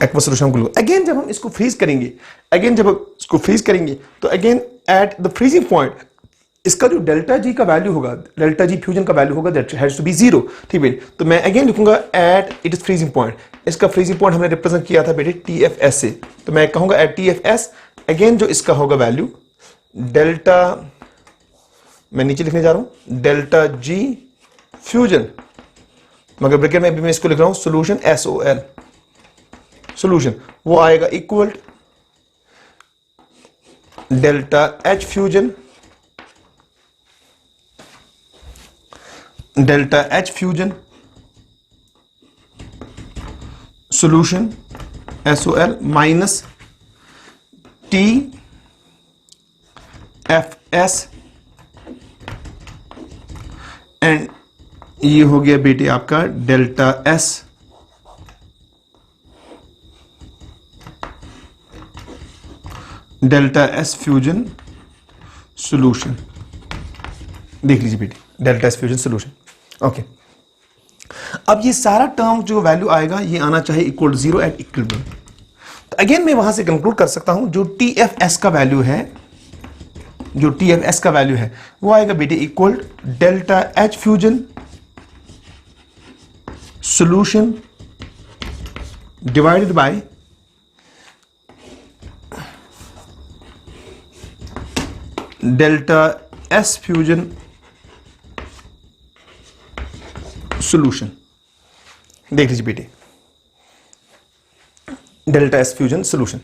aqueous solution of glucose. Again जब हम इसको फ्रीज करेंगे, तो again at the freezing point इसका जो डेल्टा जी का वैल्यू होगा, डेल्टा जी फ्यूजन का वैल्यू होगा दैट हैज टू बी 0। ठीक है, तो मैं अगेन लिखूंगा at it is freezing point. इसका फ्रीजिंग पॉइंट हमने रिप्रेजेंट किया था बेटे TFS से, तो मैं कहूंगा एट TFS अगेन जो इसका होगा वैल्यू डेल्टा, मैं नीचे लिखने जा रहा हूं डेल्टा जी फ्यूजन, मगर ब्रैकेट में अभी मैं इसको लिख रहा हूं सॉल्यूशन SOL सॉल्यूशन, वो आएगा equal delta H fusion solution SOL minus TFS and ये हो गया बेटे आपका डेल्टा एस फ्यूजन सॉल्यूशन। देख लीजिए बेटे delta S fusion solution. Okay, अब ये सारा टर्म जो वैल्यू आएगा ये आना चाहिए इक्वल टू 0 एट इक्विलिब्रियम। तो अगेन मैं वहां से कंक्लूड कर सकता हूं जो TFS का वैल्यू है, जो TFS का वैल्यू है वो आएगा बेटे equal delta H fusion solution divided by delta S fusion solution. देख लीजिए बेटे डेल्टा एस फ्यूजन सॉल्यूशन।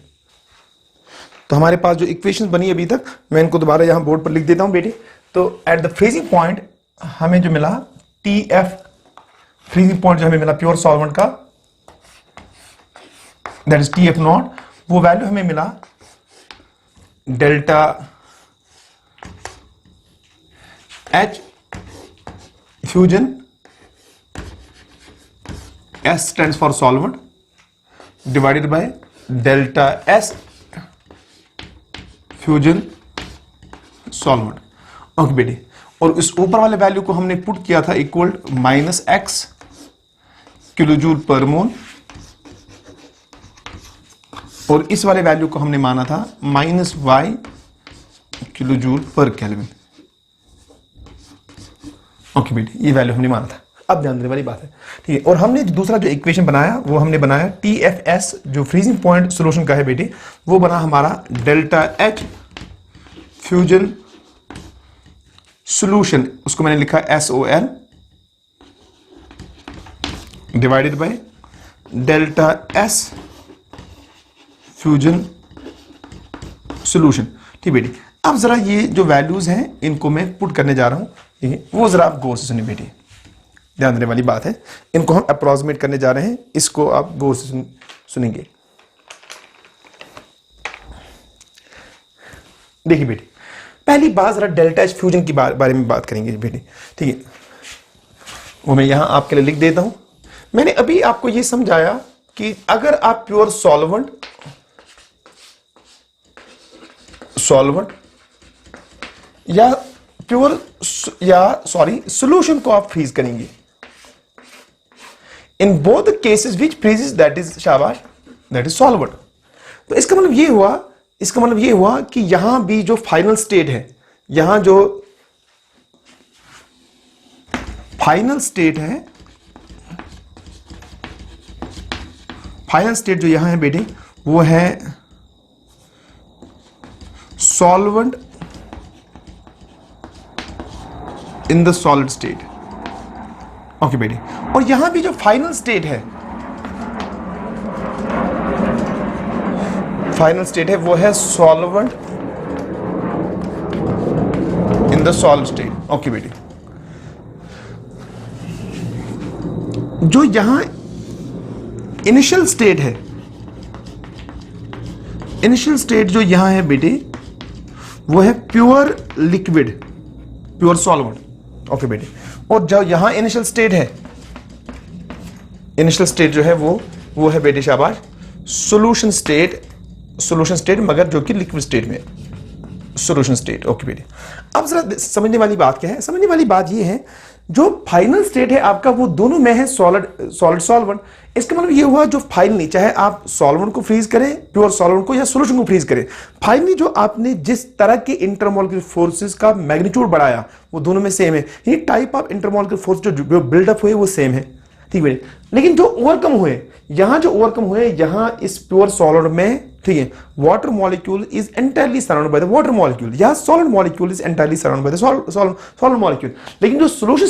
तो हमारे पास जो इक्वेशंस बनी अभी तक मैं इनको दोबारा यहां बोर्ड पर लिख देता हूं बेटे। तो एट द फ्रीजिंग पॉइंट हमें जो मिला TF, फ्रीजिंग पॉइंट जो हमें मिला प्योर सॉल्वेंट का, दैट इज TF नॉट, वो वैल्यू हमें मिला delta H fusion, S stands for solvent, divided by delta S fusion solvent. Okay बेटे, और इस ऊपर वाले वैल्यू को हमने पुट किया था इक्वल -x किलोजूल पर मोल, और इस वाले वैल्यू को हमने माना था -y किलोजूल पर केल्विन। ओके बेटे, ये वैल्यू हमने माना था। अब ध्यान देने वाली बात है, ठीक है। और हमने दूसरा जो इक्वेशन बनाया वो हमने बनाया TFS जो फ्रीजिंग पॉइंट सॉल्यूशन का है बेटे, वो बना हमारा डेल्टा एच फ्यूजन सॉल्यूशन, उसको मैंने लिखा SOL divided by delta S fusion solution. ठीक बेटे, अब जरा ये जो वैल्यूज हैं इनको मैं पुट करने जा रहा हूं, ठीक है, वो जरा आप गौर से सुनिए बेटे, ध्यान देने वाली बात है। इनको हम अप्रोक्सीमेट करने जा रहे हैं, इसको आप गौर से सुनेंगे। देखिए बेटे, पहली बात जरा डेल्टा एच फ्यूजन की बारे में बात करेंगे बेटे, ठीक है। वो मैं यहां आपके लिए लिख देता हूं। मैंने अभी आपको यह समझाया कि अगर आप प्योर सॉल्वेंट या सॉल्यूशन को आप फ्रीज करेंगे, in both cases which freezes that is शाबाश दैट इज सॉल्वेंट। तो इसका मतलब ये हुआ कि यहां भी जो फाइनल स्टेट है, यहां जो फाइनल स्टेट जो यहां है बेटे, वो है solvent in the solid state. Okay बेटे, और यहां भी जो फाइनल स्टेट है वो है solvent in the solid state. Okay बेटे, जो यहां इनिशियल स्टेट जो यहां है बेटे, वो है pure liquid, pure solvent. Okay बेटे, और जो यहां इनिशियल स्टेट जो है वो है बेटे शाबाश सॉल्यूशन स्टेट, मगर जो कि लिक्विड स्टेट में, सॉल्यूशन स्टेट। ओके बेटे, अब जरा समझने वाली बात क्या है? समझने वाली बात ये है, जो फाइनल स्टेट है आपका वो दोनों में है सॉलिड सॉल्वेंट। इसका मतलब ये हुआ जो फाइनली, चाहे आप सॉल्वेंट को फ्रीज करें, प्योर सॉल्वेंट को, या सॉल्यूशन को फ्रीज करें, फाइनली जो आपने जिस तरह के इंटरमॉलिक्यूलर फोर्सेस का मैग्नीट्यूड बढ़ाया वो दोनों में सेम है। ये टाइप ऑफ इंटरमॉलिक्यूलर फोर्स जो बिल्डअप हुए वो सेम है, ठीक है। लेकिन जो ओवरकम हुए यहां इस प्योर सॉलिड में, ठीक है, water molecule is entirely surrounded by the water molecule, या solid molecule is entirely surrounded by the solid molecule. लेकिन जो सॉल्यूशन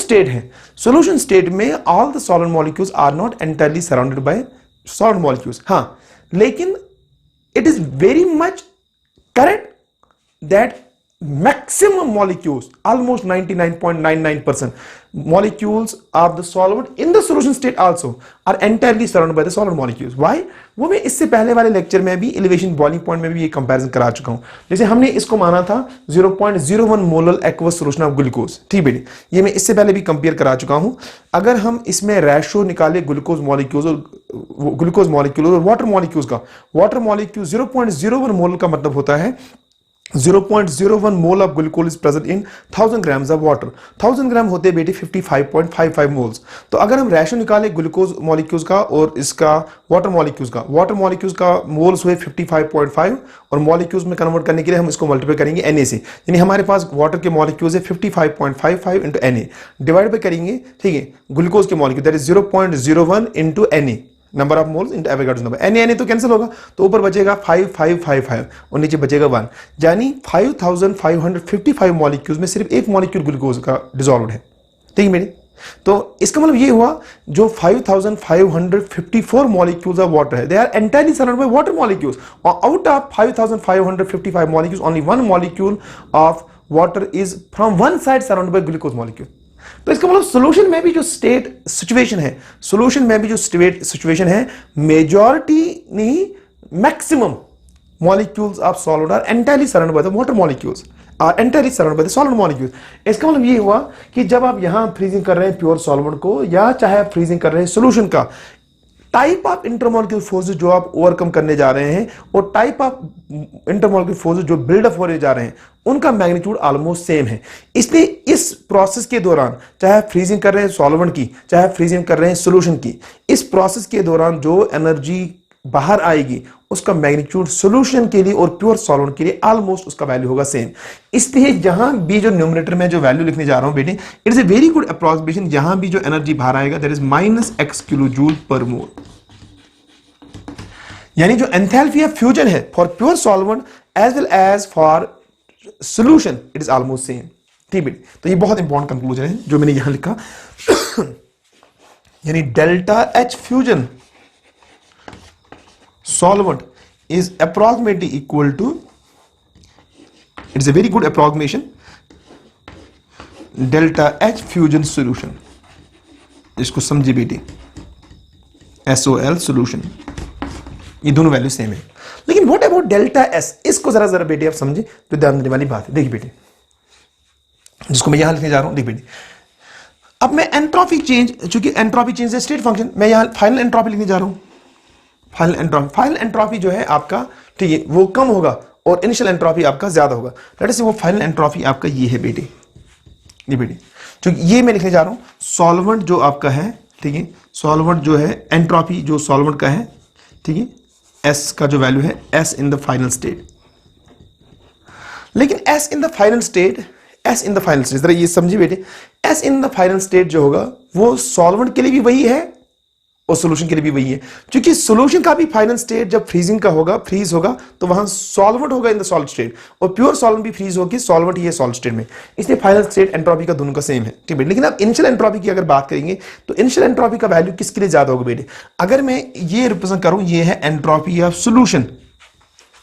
स्टेट में all the solid molecules are not entirely surrounded by solid molecules. हां, लेकिन it is very much correct that maximum molecules, almost 99.99% molecules of the solvent in the solution state also are entirely surrounded by the solid molecules. Why? वो मैं इससे पहले वाले lecture में भी elevation boiling point में भी ये कंपैरिजन करा चुका हूं. जैसे हमने इसको माना था 0.01 molar aqueous solution of glucose. ठीक है, ये मैं इससे पहले भी कंपेयर करा चुका हूं. अगर हम इसमें रेशो निकाले ग्लूकोज मॉलिक्यूल्स और वाटर मॉलिक्यूल्स का, वाटर मॉलिक्यूल 0.01 मोलर का मतलब होता है 0.01 mole of glucose is present in 1000 grams of water. 1000 ग्राम होते हैं बेटे 55.55 मोल्स. तो अगर हम रेशो निकाले ग्लूकोज मॉलिक्यूल्स का और इसका वाटर मॉलिक्यूल्स का मोल्स हुए 55.5 और मॉलिक्यूल्स में कन्वर्ट करने के लिए हम इसको मल्टीप्लाई करेंगे Na से. यानी हमारे पास वाटर के मॉलिक्यूल्स है 55.55 इंटू Na डिवाइड पे करेंगे. ठीक है, ग्लूकोज के molecule that is 0.01 into Na number of moles into Avogadro number. Na तो कैंसिल होगा, तो ऊपर बचेगा 5555 और नीचे बचेगा 1. यानी 5555 मॉलिक्यूल्स में सिर्फ एक मॉलिक्यूल ग्लूकोज का डिसॉल्व्ड है. ठीक है मेरी, तो इसका मतलब ये हुआ जो 5554 मॉलिक्यूल्स ऑफ वाटर है, they are entirely surrounded by water molecules. और out of 5555 molecules only one molecule of water is from one side surrounded by glucose molecule. तो इसका मतलब सॉल्यूशन में भी जो स्टेट सिचुएशन है, मेजॉरिटी नहीं maximum molecules of solid are entirely surrounded by the water molecules are entirely surrounded by the solid molecules. इसका मतलब ये हुआ कि जब आप यहां फ्रीजिंग कर रहे हैं प्योर सॉल्वेंट को या चाहे आप फ्रीजिंग कर रहे हैं सॉल्यूशन का, टाइप ऑफ इंटरमॉलिक्यूलर फोर्सेस जो आप ओवरकम करने जा रहे हैं और टाइप ऑफ इंटरमॉलिक्यूलर फोर्सेस जो बिल्डअप होने जा रहे हैं उनका मैग्नीट्यूड ऑलमोस्ट सेम है. इसलिए इस प्रोसेस के दौरान चाहे फ्रीजिंग कर रहे हैं सॉल्वेंट की, चाहे फ्रीजिंग कर रहे हैं सॉल्यूशन की, इस प्रोसेस के दौरान जो एनर्जी बाहर आएगी उसका मैग्नीट्यूड सॉल्यूशन के लिए और प्योर सॉल्वेंट के लिए ऑलमोस्ट उसका वैल्यू होगा सेम. इसलिए जहां भी जो न्यूमरेटर में जो वैल्यू लिखने जा रहा हूं बेटे, it is a very good approximation. जहां भी जो एनर्जी बाहर आएगा that is -x kilo joule per mole. यानी जो एंथैल्पी ऑफ फ्यूजन है for pure solvent as well as for solution it is almost same. ठीक है, तो ये बहुत इंपॉर्टेंट कंक्लूजन है जो मैंने यहां लिखा. यानी delta H fusion solvent is approximately equal to, it is a very good approximation, delta H fusion solution. इसको समझिए बेटी, SOL solution, ये दोनों वैल्यू सेम है. लेकिन व्हाट अबाउट डेल्टा S, इसको जरा बेटी आप समझे तो ध्यान देने वाली बात है. देखिए बेटी, जिसको मैं यहां लिखने जा रहा हूं, देख बेटी, अब मैं एंट्रोपी चेंज, चूंकि एंट्रोपी चेंज है स्टेट फंक्शन, मैं यहां फाइनल एंट्रोपी लिखने जा रहा हूं. फाइनल एंट्रोपी जो है आपका, ठीक है, वो कम होगा और इनिशियल एंट्रोपी आपका ज्यादा होगा. लेट अस से वो फाइनल एंट्रोपी आपका ये है बेटी, ये बेटी, क्योंकि ये मैं लिखने जा रहा हूं सॉल्वेंट जो आपका है. ठीक है, सॉल्वेंट जो है एंट्रोपी जो सॉल्वेंट का है, ठीक है, एस का जो वैल्यू है S in the final state. लेकिन S in the final state जरा ये समझिए बेटे, S in the final state जो होगा वो सॉल्वेंट के लिए भी वही है और सॉल्यूशन के लिए भी वही है. क्योंकि सॉल्यूशन का भी फाइनल स्टेट जब फ्रीजिंग का होगा, फ्रीज होगा, तो वहां सॉल्वेंट होगा इन द सॉलिड स्टेट और प्योर सॉल्वेंट भी फ्रीज होगी, सॉल्वेंट ही है सॉलिड स्टेट में. इसलिए फाइनल स्टेट एंट्रोपी का दोनों का सेम है. ठीक है, लेकिन अब इनिशियल एंट्रोपी की अगर बात करेंगे तो इनिशियल एंट्रोपी का वैल्यू किसके लिए ज्यादा होगा बेटे? अगर मैं ये रिप्रेजेंट करूं, ये है एंट्रोपी ऑफ सॉल्यूशन.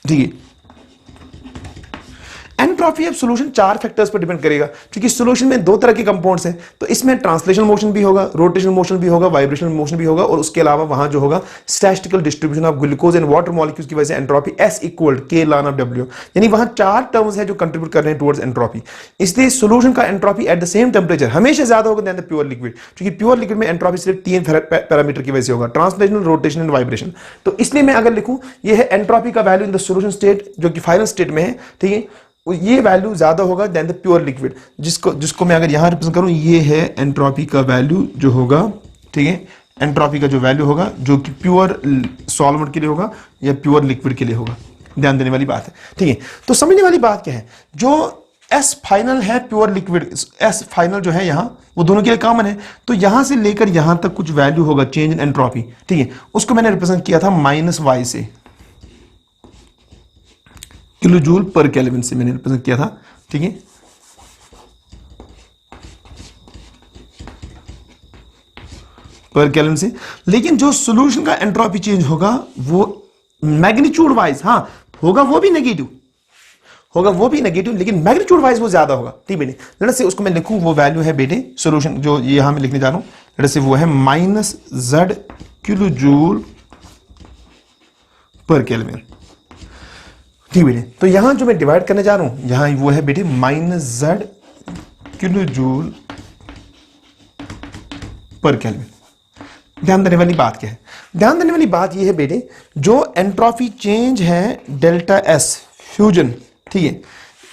ठीक है, एंट्रोपी ऑफ सॉल्यूशन 4 फैक्टर्स पर डिपेंड करेगा. क्योंकि सॉल्यूशन में 2 तरह के कंपाउंड्स हैं, तो इसमें ट्रांसलेशन मोशन भी होगा, रोटेशन मोशन भी होगा, वाइब्रेशनल मोशन भी होगा, और उसके अलावा वहां जो होगा statistical distribution of glucose and water molecules की वजह से entropy S equal K ln of W. यानी वहां 4 टर्म्स है जो कंट्रीब्यूट कर रहे हैं टुवर्ड्स एंट्रोपी. इसलिए सॉल्यूशन का entropy at the same temperature हमेशा ज्यादा होगा देन द प्योर लिक्विड. क्योंकि प्योर लिक्विड में एंट्रोपी सिर्फ 3 पैरामीटर की वजह से होगा, ट्रांसलेशनल, रोटेशन एंड वाइब्रेशन. तो इसलिए मैं अगर लिखूं ये है एंट्रोपी का value in the solution state जो कि फाइनल स्टेट में है, ठीक है, ये वैल्यू ज्यादा होगा देन द प्योर लिक्विड. जिसको मैं अगर यहां रिप्रेजेंट करूं, ये है एंट्रोपी का वैल्यू जो होगा. ठीक है, एंट्रोपी का जो वैल्यू होगा जो कि प्योर सॉल्वेंट के लिए होगा या प्योर लिक्विड के लिए होगा. ध्यान देने वाली बात है. ठीक है, तो समझने वाली बात क्या है, जो एस फाइनल है प्योर लिक्विड, एस फाइनल जो है यहां वो दोनों के लिए कॉमन है. तो यहां से लेकर यहां तक कुछ वैल्यू होगा चेंज इन एंट्रोपी. ठीक है, उसको मैंने रिप्रेजेंट किया था -y से, किलो जूल पर केल्विन से मैंने रिप्रेजेंट किया था. ठीक है, पर केल्विन से. लेकिन जो सॉल्यूशन का एंट्रोपी चेंज होगा वो मैग्नीट्यूड वाइज, हां होगा, वो भी नेगेटिव होगा वो भी नेगेटिव, लेकिन मैग्नीट्यूड वाइज वो ज्यादा होगा। ठीक बेटे, लेट से उसको मैं लिखूं, वो वैल्यू है बेटे सॉल्यूशन जो यहां मैं लिखने जा रहा हूं, लेट से वो है -z किलो जूल पर केल्विन। ठीक बेटे, तो यहां जो मैं डिवाइड करने जा रहा हूं, यहां वो है बेटे -z किलो जूल पर केल्विन। ध्यान देने वाली बात क्या है? ध्यान देने वाली बात यह है बेटे, जो एंट्रोपी चेंज है डेल्टा एस फ्यूजन, ठीक है,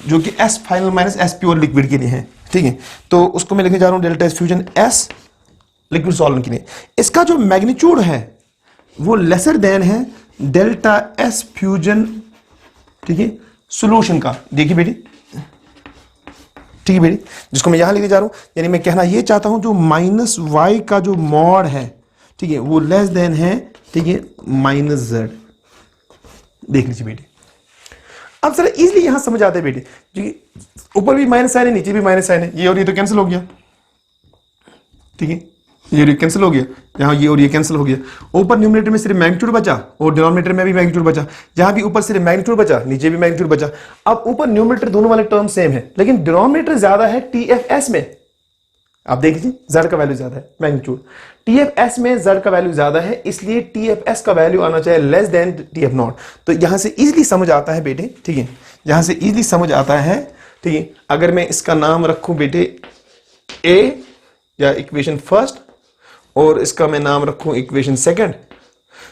जो कि S final minus S pure liquid के लिए है। ठीक है, तो उसको मैं लिखने जा रहा हूं delta S fusion S liquid solvent के लिए। इसका जो मैग्नीट्यूड है वो लेसर देन है डेल्टा एस फ्यूजन, ठीक है, सॉल्यूशन का। देखिए बेटी, ठीक है बेटी, जिसको मैं यहां लिखने जा रहा हूं, यानी मैं कहना ये चाहता हूं जो -y का जो मॉड है, ठीक है, वो लेस देन है, ठीक है, -z। देख लीजिए बेटी, अब सर इजीली यहां समझ आते हैं बेटी, जी ऊपर भी माइनस साइन है, नीचे भी माइनस साइन है, ये और ये तो कैंसिल हो गया। ठीक है, ये और ये कैंसिल हो गया, यहां ये और ये कैंसिल हो गया। ऊपर न्यूमरेटर में सिर्फ मैग्नीट्यूड बचा और डिनोमिनेटर में भी मैग्नीट्यूड बचा। जहां भी ऊपर सिर्फ मैग्नीट्यूड बचा, नीचे भी मैग्नीट्यूड बचा। अब ऊपर न्यूमरेटर दोनों वाले टर्म सेम है, लेकिन डिनोमिनेटर ज्यादा है TFS में। आप देख लीजिए, z का वैल्यू ज्यादा है मैग्नीट्यूड, TFS में z का वैल्यू ज्यादा है, इसलिए TFS का वैल्यू आना चाहिए लेस देन TF नॉट। तो यहां से इजीली समझ आता है बेटे, ठीक है, यहां से इजीली समझ आता है, ठीक है, अगर मैं इसका नाम रखूं बेटे A या इक्वेशन फर्स्ट और इसका मैं नाम रखूं इक्वेशन सेकंड,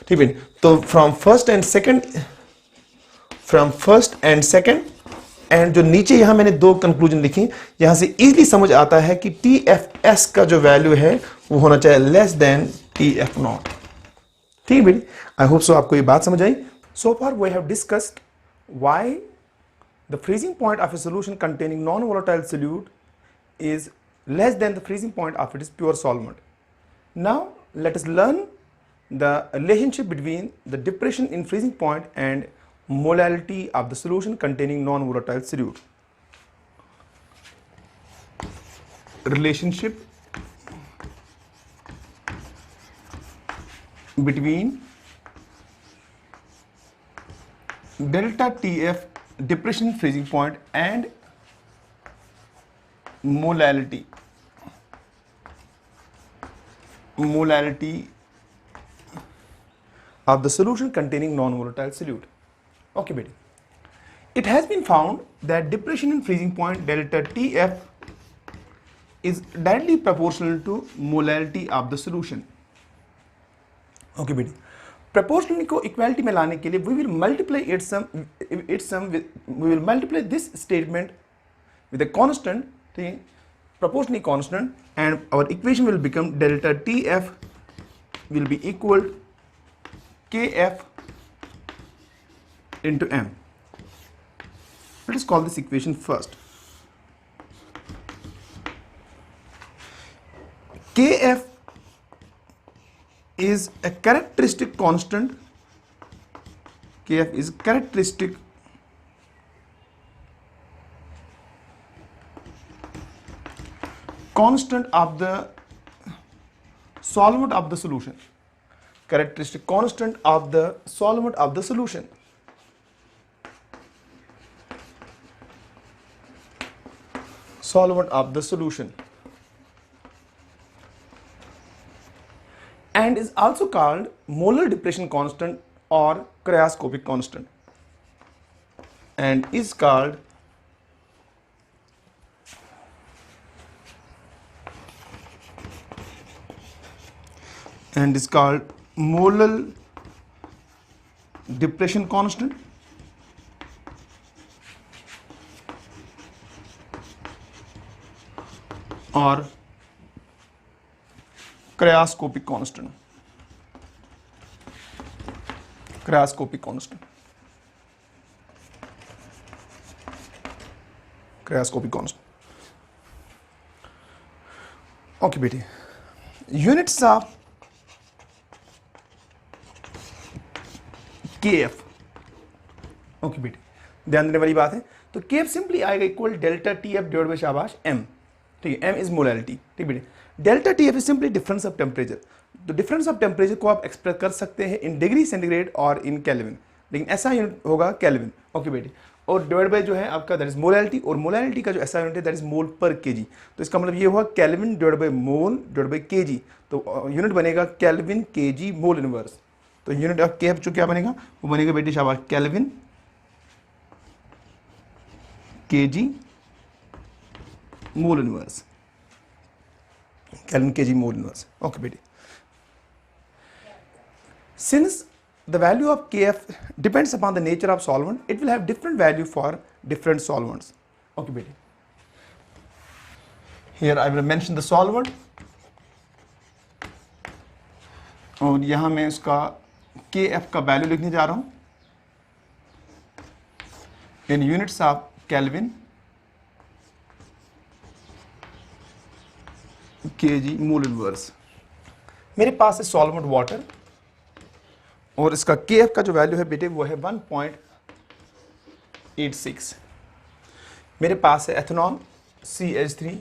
ठीक है, तो from first and second and जो नीचे यहां मैंने दो कंक्लूजन लिखी, यहां से इजीली समझ आता है कि TFS का जो वैल्यू है वो होना चाहिए लेस देन TF नॉट। ठीक है बेटी, आई होप सो आपको ये बात समझ आई। So far we have discussed why the freezing point of a solution containing non volatile solute is less than the freezing point of its pure solvent. Now let us learn the relationship between the depression in freezing point and molality of the solution containing non-volatile solute. Relationship between delta TF depression freezing point and molality of the solution containing non-volatile solute. Okay, baby. It has been found that depression in freezing point delta TF is directly proportional to molality of the solution. Okay, baby. Proportionality को equality में लाने के लिए we will multiply we will multiply this statement with a constant, proportionally constant, and our equation will become delta TF will be equal KF into M. Let us call this equation first. KF is a characteristic constant. KF is characteristic constant of the solvent of the solution. Characteristic constant of the solvent of the solution. Solvent of the solution. And is also called molar depression constant or cryoscopic constant. And is called molar depression constant or cryoscopic constant. Cryoscopic constant. Cryoscopic constant. Okay, बेटी, units of KF. Okay बेटे, ध्यान देने वाली बात है, तो KF simply आएगा equal delta TF divide by शाबाश M. ठीक है, M इज मोलैलिटी। ठीक बेटे, delta TF is simply difference of temperature. तो डिफरेंस ऑफ टेम्परेचर को आप एक्सप्रेस कर सकते हैं इन डिग्री सेंटीग्रेड और इन केल्विन, लेकिन ऐसा यूनिट होगा केल्विन। ओके बेटे, और डिवाइड बाय जो है आपका दैट इज मोलैलिटी, और मोलैलिटी का जो ऐसा यूनिट है दैट इज मोल पर केजी। तो इसका मतलब ये हुआ kelvin divide by mole divide by KG, तो यूनिट बनेगा केल्विन केजी मोल इनवर्स। तो यूनिट ऑफ केएफ जो क्या बनेगा, वो बनेगा बेटी शाबाश kelvin KG mole inverse, kelvin KG mole inverse. Okay बेटी, since the value of kf depends upon the nature of solvent, it will have different value for different solvents. Okay बेटी, here I will mention the solvent, और यहाँ मैं उसका kf का value लिखने जा रहा हूँ in units of Kelvin kg mole inverse. मेरे पास है सॉल्वेंट वाटर, और इसका kf का जो वैल्यू है बेटे वो है 1.86। मेरे पास है एथेनॉल CH3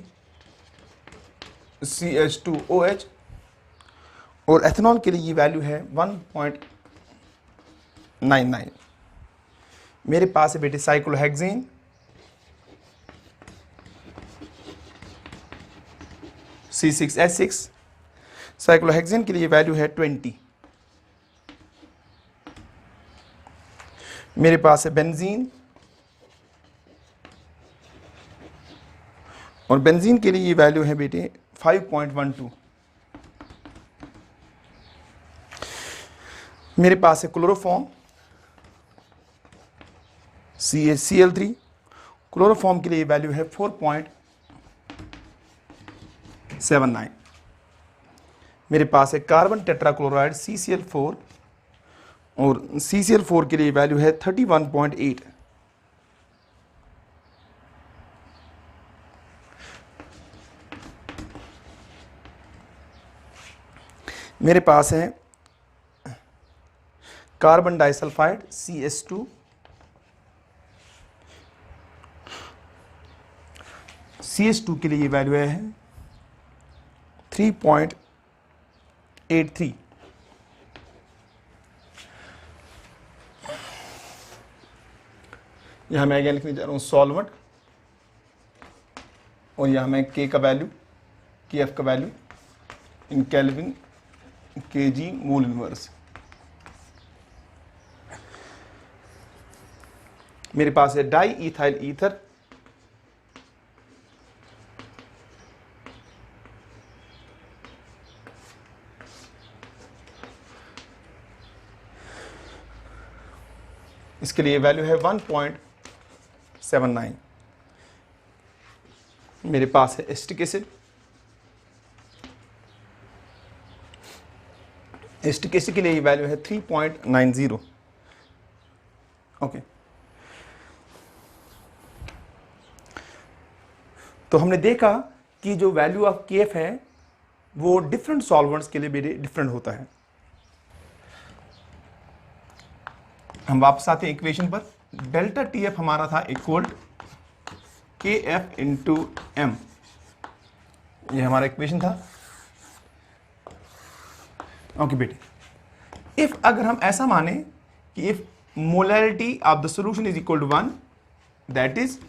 CH2OH, और एथेनॉल के लिए ये वैल्यू है 1.99। मेरे पास है बेटे साइक्लोहेक्सेन C6H6, साइक्लोहेक्सेन के लिए वैल्यू है 20। मेरे पास है बेंजीन, और बेंजीन के लिए ये वैल्यू है बेटे 5.12। मेरे पास है क्लोरोफॉर्म CaCl3, क्लोरोफॉर्म के लिए वैल्यू है 4.79। मेरे पास है कार्बन टेट्राक्लोराइड CCl4, और CCl4 के लिए वैल्यू है 31.8। मेरे पास है कार्बन डाइसल्फाइड CS2, CS2 के लिए ये वैल्यू है 3.83। यहाँ मैं अगेन लिखने जा रहा हूँ सॉल्वेंट, और यहाँ मैं K का वैल्यू KF का value in kelvin KG mole inverse. मेरे पास है डाई इथाइल ईथर, इसके लिए वैल्यू है 1.79। मेरे पास है एस्टिक एसिड, एस्टिक एसिड के लिए वैल्यू है 3.90। ओके, तो हमने देखा कि जो वैल्यू ऑफ केएफ है वो डिफरेंट सॉल्वेंट्स के लिए भी डिफरेंट होता है। हम वापस आते हैं इक्वेशन पर। डेल्टा टीएफ हमारा था इक्वल के एफ इंटू एम, ये हमारा इक्वेशन था। ओके बेटे, इफ अगर हम ऐसा माने कि if molarity of the solution is equal to 1, that is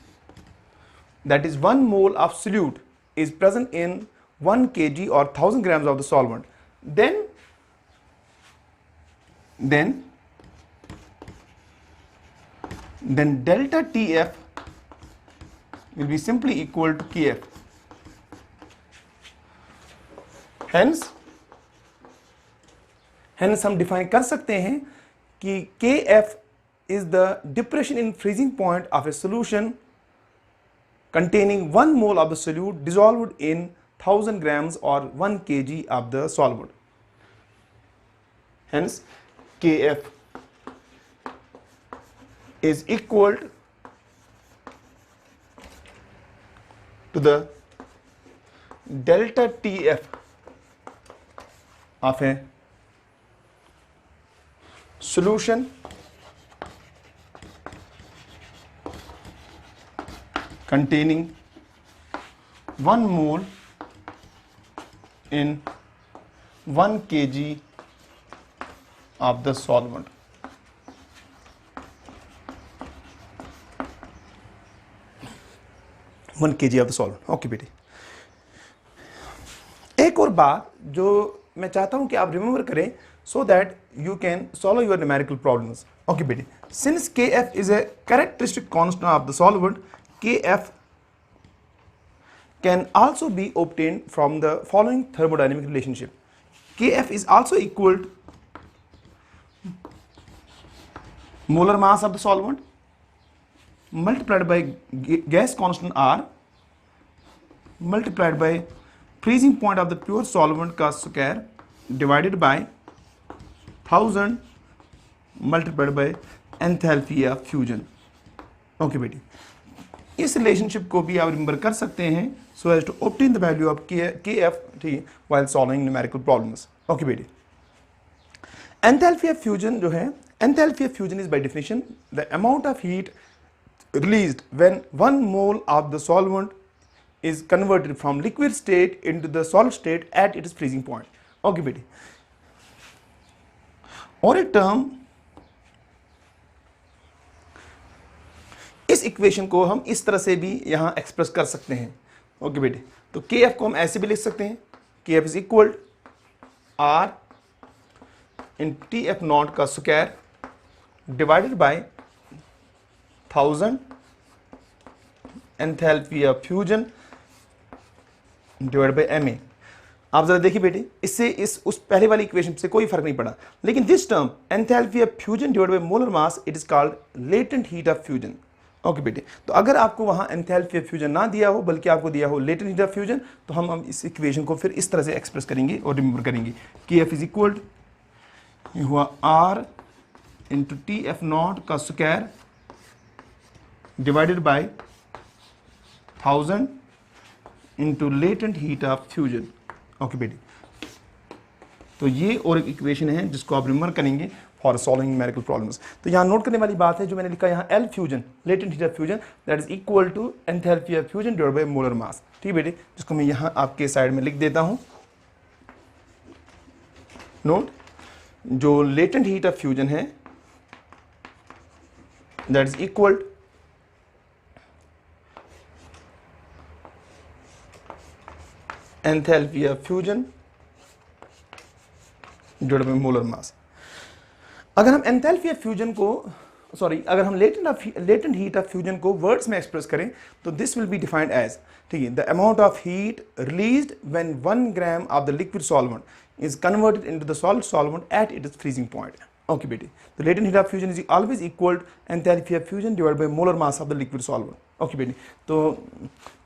1 mole of solute is present in 1 kg or 1000 grams of the solvent, then delta TF will be simply equal to KF. Hence हम define कर सकते हैं कि KF is the depression in freezing point of a solution containing 1 mole of the solute dissolved in 1000 grams or 1 kg of the solvent. Hence KF is equal to the delta TF of a solution containing 1 mole in 1 kg of the solvent. 1 kg of the solvent. Okay बेटे, एक और बात जो मैं चाहता हूं कि आप रिमेंबर करें so that you can solve your numerical problems. Okay बेटे, since Kf is a characteristic constant of the solvent, Kf can also be obtained from the following thermodynamic relationship. Kf is also equal to molar mass of the solvent multiplied by gas constant R multiplied by freezing point of the pure solvent का square divided by 1000 multiplied by enthalpy of fusion. Okay बेटी, इस relationship को भी आप remember कर सकते हैं so as to obtain the value of Kf while solving numerical problems. Okay बेटी, एंथैल्पी ऑफ फ्यूजन जो है, enthalpy of fusion is by definition the amount of heat released when 1 mole of the solvent is converted from liquid state into the solid state at its freezing point. Okay बेटी, और एक term, इस equation को हम इस तरह से भी यहां एक्सप्रेस कर सकते हैं। ओके बेटे, तो Kf को हम ऐसे भी लिख सकते हैं, Kf is equal R in Tf not का square divided by 1000 enthalpy of fusion divided by Ma। आप जरा देखिए बेटे, इससे उस पहले वाली इक्वेशन से कोई फर्क नहीं पड़ा, लेकिन this term enthalpy of fusion divided by molar mass, it is called latent heat of fusion. Okay बेटे, तो अगर आपको वहां एंथैल्पी ऑफ फ्यूजन ना दिया हो बल्कि आपको दिया हो लेटेंट हीट ऑफ फ्यूजन, तो हम इस इक्वेशन को फिर इस तरह से एक्सप्रेस करेंगे और रिमेंबर करेंगे कि F इज इक्वल हुआ R इंटू Tf नॉट का square divided by 1000 into latent heat of fusion. Okay बेटी, तो ये और एक इक्वेशन है जिसको आप रिमेंबर करेंगे फॉर सॉल्विंग न्यूमेरिकल प्रॉब्लम्स। तो यहाँ नोट करने वाली बात है जो मैंने लिखा यहाँ L fusion, latent heat of fusion, that is equal to enthalpy of fusion divided by molar mass. ठीक बेटे, जिसको मैं यहाँ आपके साइड में लिख देता हूँ। नोट, जो लेटेंट हीट ऑफ फ्यूजन है that is equal enthalpy of fusion divided by molar mass. अगर हम एंथैल्पी ऑफ फ्यूजन को अगर हम लेटेंट हीट ऑफ फ्यूजन को वर्ड्स में एक्सप्रेस करें तो this will be defined as, ठीक है, the amount of heat released when 1 gram of the liquid solvent is converted into the solid solvent at its freezing point. Okay बेटी, the latent heat of fusion is always equal to enthalpy of fusion divided by molar mass of the liquid solvent. Okay बेटी, तो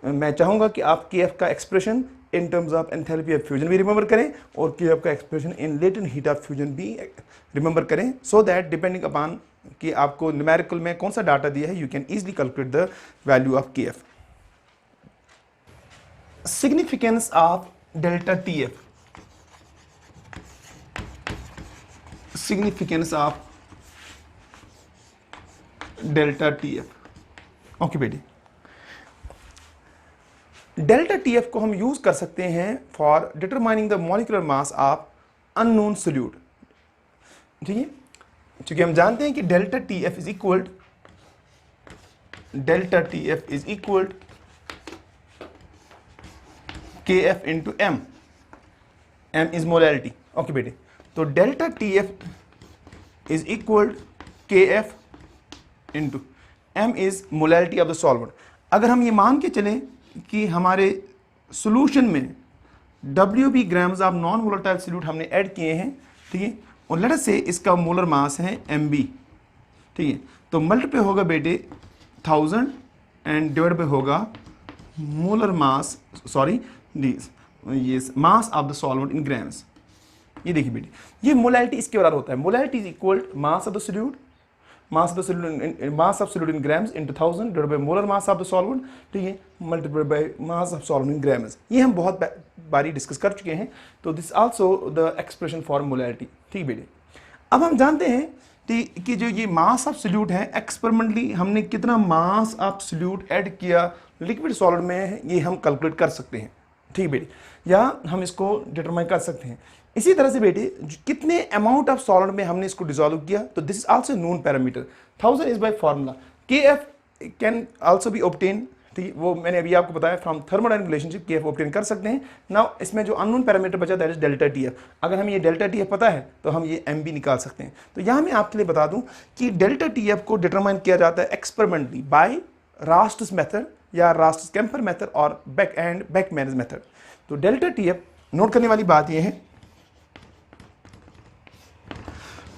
मैं चाहूंगा कि आप Kf का expression in terms of enthalpy of fusion भी remember करें और Kf का expression in latent heat of fusion भी रिमेंबर करें, सो दैट डिपेंडिंग अपॉन कि आपको न्यूमेरिकल में कौन सा डाटा दिया है, you can easily calculate the value of Kf। Significance of delta Tf, significance of delta Tf। Okay बेटी, डेल्टा Tf को हम यूज कर सकते हैं for determining the molecular mass of unknown solute. ठीक है, क्योंकि हम जानते हैं कि delta Tf is equal Kf into M। M is molality. Okay बेटे, तो delta Tf is equal Kf into M is molality of the solvent. अगर हम ये मान के चलें कि हमारे सॉल्यूशन में WB grams of non volatile solute हमने ऐड किए हैं, ठीक है, और लेट अस से इसका मोलर मास है Mb, ठीक है, तो मल्टीप्लाई होगा बेटे 1000 एंड डिवाइड बाय होगा मोलर मास, ये मास of the solvent in grams. ये देखिए बेटे, ये मोलैलिटी इसके बराबर होता है, molality is equal mass of the solute, mass of solute in grams into 1000 divided by molar mass of the solvent, ठीक है, multiplied by mass of solvent in grams। ये हम बहुत बारी डिस्कस कर चुके हैं, तो this also the expression for molality. ठीक बेटे, अब हम जानते हैं कि जो ये मास ऑफ सोल्यूट है, एक्सपेरिमेंटली हमने कितना मास ऑफ सोल्यूट ऐड किया लिक्विड सॉलिड में, ये हम कैलकुलेट कर सकते हैं। ठीक बेटे, या हम इसको डिटरमाइन कर सकते हैं। इसी तरह से बेटे कितने अमाउंट ऑफ सॉलिड में हमने इसको डिसॉल्व किया, तो this is also known parameter. 1000 is by formula. Kf can also be obtain, ठीक है, वो मैंने अभी आपको बताया फ्रॉम थर्मोडायनेमिक रिलेशनशिप के एफ ऑब्टेन कर सकते हैं। नाउ इसमें जो अननोन पैरामीटर बचा that is delta T F. अगर हमें ये डेल्टा टी एफ पता है तो हम ये एम भी निकाल सकते हैं। तो यहाँ मैं आपके लिए बता दूं कि डेल्टा टी एफ को डिटरमाइन किया जाता है एक्सपेरिमेंटली बाय रास्टस मेथड या रास्टस कैम्फर मेथड और बेकमैन मेथड। तो डेल्टा टी एफ नोट करने वाली बात यह है,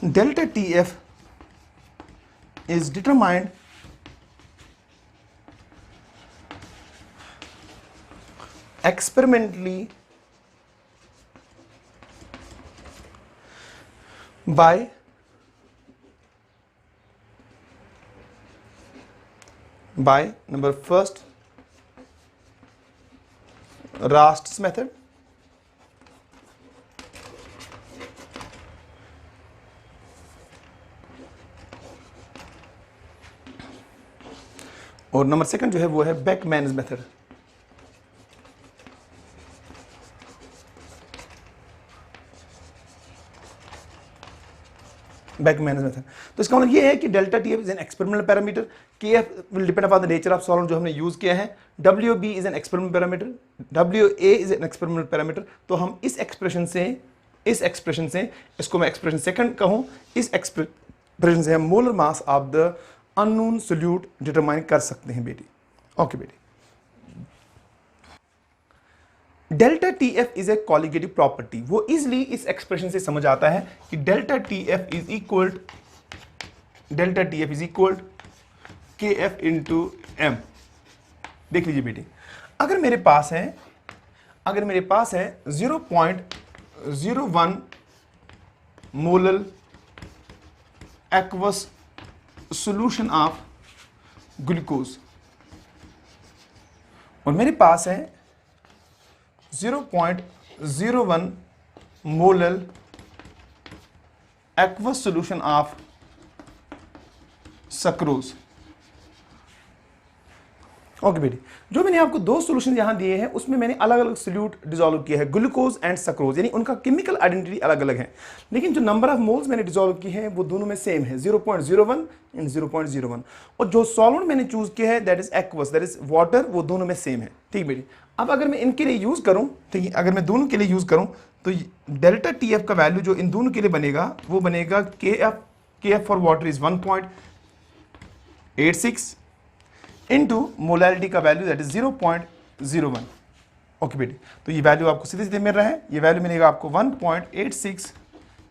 delta T F is determined experimentally by number first Rast's method, और नंबर सेकंड जो है वो है बेकमैन मेथड। बेकमैन मेथड, तो इसका मतलब ये है कि delta T F is an experimental parameter, K F will depend upon the nature of solvent जो हमने यूज किया है, W B is an experimental parameter, W A is an experimental parameter. तो हम इस एक्सप्रेशन से इसको मैं एक्सप्रेशन सेकंड कहूं, इस एक्सप्रेशन से हम molar mass of the unknown solute determine कर सकते हैं बेटी। ओके बेटी, delta T F is a colligative property. वो इजिली इस एक्सप्रेशन से समझ आता है कि delta T F is equal के एफ इंटू एम। देख लीजिए बेटी, अगर मेरे पास है 0.01 molal aqueous solution of glucose और मेरे पास है 0.01 molal aqueous solution of sucrose. Okay बेटी, जो मैंने आपको दो सॉल्यूशन यहां दिए हैं उसमें मैंने अलग अलग सोल्यूट डिसॉल्व किया है, ग्लूकोज एंड सक्रोज, यानी उनका केमिकल आइडेंटिटी अलग अलग है, लेकिन जो नंबर ऑफ मोल्स मैंने डिसॉल्व की है वो दोनों में सेम है, 0.01 एंड 0.01। और जो सॉल्वेंट मैंने चूज किया है that is aqueous, that is water, वो दोनों में सेम है। ठीक बेटी, अब अगर मैं इनके लिए यूज करूं, ठीक है, अगर मैं दोनों के लिए यूज करूं तो डेल्टा टी एफ का वैल्यू जो इन दोनों के लिए बनेगा वो बनेगा के F for water is 1.86 into molality का वैल्यू दैट इज 0.01। ओके बेटी, तो ये वैल्यू आपको सीधे सीधे मिल रहा है, ये वैल्यू मिलेगा आपको 1.86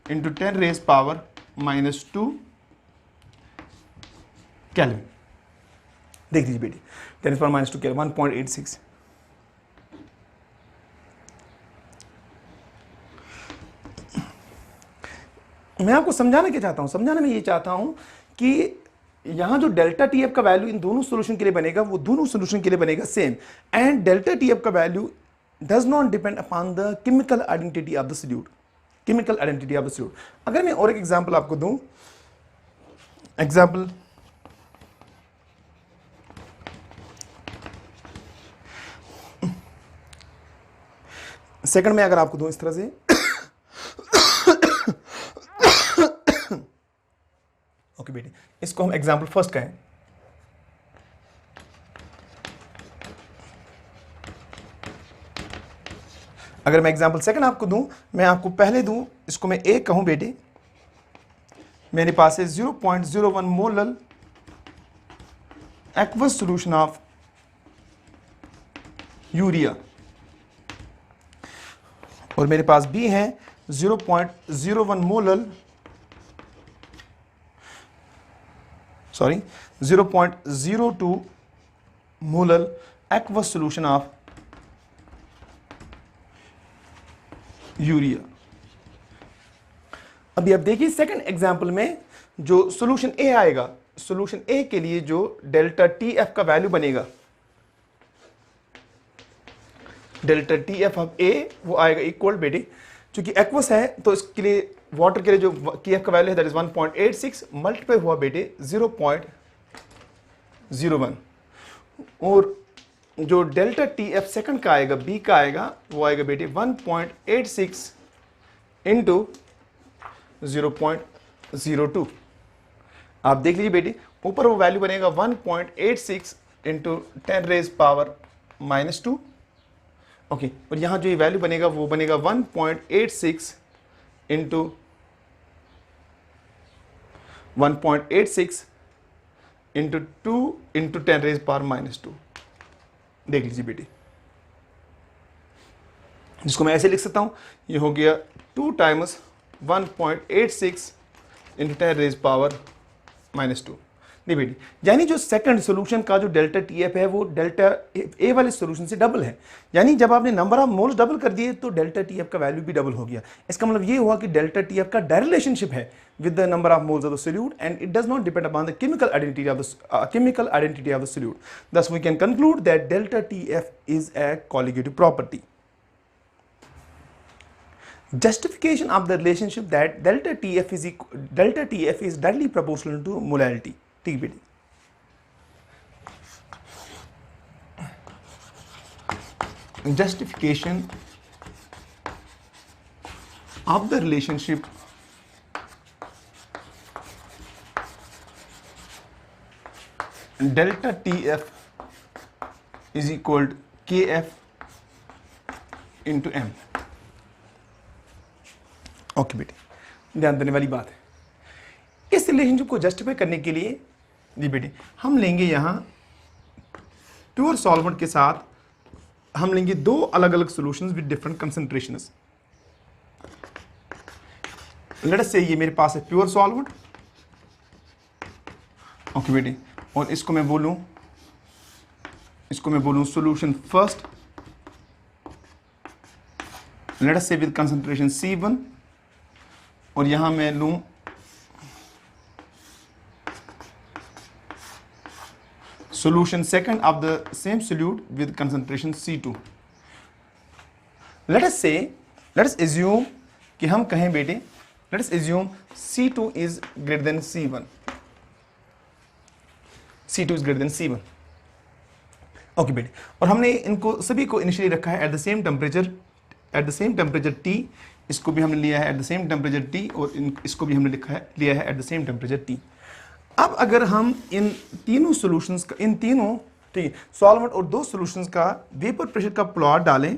इंटू 10 रेज पावर -2 केल्विन। देख लीजिए बेटी, 10 पावर -2 केल्विन, 1.86। मैं आपको समझाना क्या चाहता हूं, समझाना मैं ये चाहता हूं कि यहां जो डेल्टा टी एफ का वैल्यू इन दोनों सॉल्यूशन के लिए बनेगा वो दोनों सॉल्यूशन के लिए बनेगा same, and delta T F का value does not depend upon the chemical identity of the solute, chemical identity of the solute. अगर मैं और एक एग्जांपल आपको दूं, एग्जांपल सेकंड में अगर आपको दूं इस तरह से ओके बेटी, इसको हम एग्जांपल फर्स्ट कहें। अगर मैं एग्जांपल सेकंड आपको दूं, मैं आपको पहले दूं, इसको मैं ए कहूं बेटी, मेरे पास है 0.01 molal aqueous solution of urea और मेरे पास बी है 0.01 molal 0.02 molal aqueous solution of urea. अभी आप देखिए सेकंड एग्जांपल में जो सॉल्यूशन ए आएगा, सॉल्यूशन ए के लिए जो डेल्टा टी एफ का वैल्यू बनेगा, डेल्टा टी एफ ऑफ ए वो आएगा इक्वल बेटी, क्योंकि एक्वस है तो इसके लिए वाटर के लिए जो के एफ का वैल्यू है दैट इज 1.86 मल्टीप्लाई हुआ बेटे 0.01 और जो डेल्टा टी एफ सेकंड का आएगा बी का आएगा वो आएगा बेटे 1.86 इंटू 0.02। आप देख लीजिए बेटे ऊपर वो वैल्यू बनेगा 1.86 इंटू 10⁻⁻²। ओके, और यहाँ जो ये वैल्यू बनेगा वो बनेगा 1.86 इंटू 1.86 इंटू 2 इंटू 10⁻²। देख लीजिए बेटी, जिसको मैं ऐसे लिख सकता हूँ, ये हो गया 2 टाइम्स 1.86 इंटू 10⁻²। नहीं बेटी, यानी जो सेकंड सोल्यूशन का जो डेल्टा TF है वो डेल्टा ए वाले सोल्यूशन से डबल है। यानी जब आपने नंबर ऑफ मोल्स डबल कर दिए तो डेल्टा TF का वैल्यू भी डबल हो गया। इसका मतलब ये हुआ कि डेल्टा TF का डायरेक्ट रिलेशनशिप है with the number of moles of the solute and it does not depend upon the chemical identity of the solute. Thus we can conclude that delta TF is a colligative property. Justification of the relationship that delta TF is directly proportional to molality. ठीक बेटी, justification of the relationship delta TF is equal to KF into M. Okay बेटी, ध्यान देने वाली बात है। इस relationship को जस्टिफाई करने के लिए जी बेटी हम लेंगे यहाँ प्योर सॉल्वेंट के साथ हम लेंगे दो अलग अलग solutions with different concentrations. Late us से ये मेरे पास है प्योर सॉल्वेंट। ओके बेटी, और इसको मैं बोलूं सॉल्यूशन फर्स्ट। लेट अस से विद कंसंट्रेशन C1, और यहां मैं लूं solution second of the same solute with concentration C2. let us assume कि हम कहें बेटे, let us assume C2 is greater than C1. C2 is greater than C1. Okay बेटे, और हमने इनको सभी को इनिशियली रखा है at the same temperature T। इसको भी हमने लिया है at the same temperature T, और इसको भी हमने लिया है at the same temperature T। अब अगर हम इन तीनों सॉल्यूशंस का, इन तीनों ठीक है सॉल्वेंट और दो सॉल्यूशंस का वेपर प्रेशर का प्लॉट डालें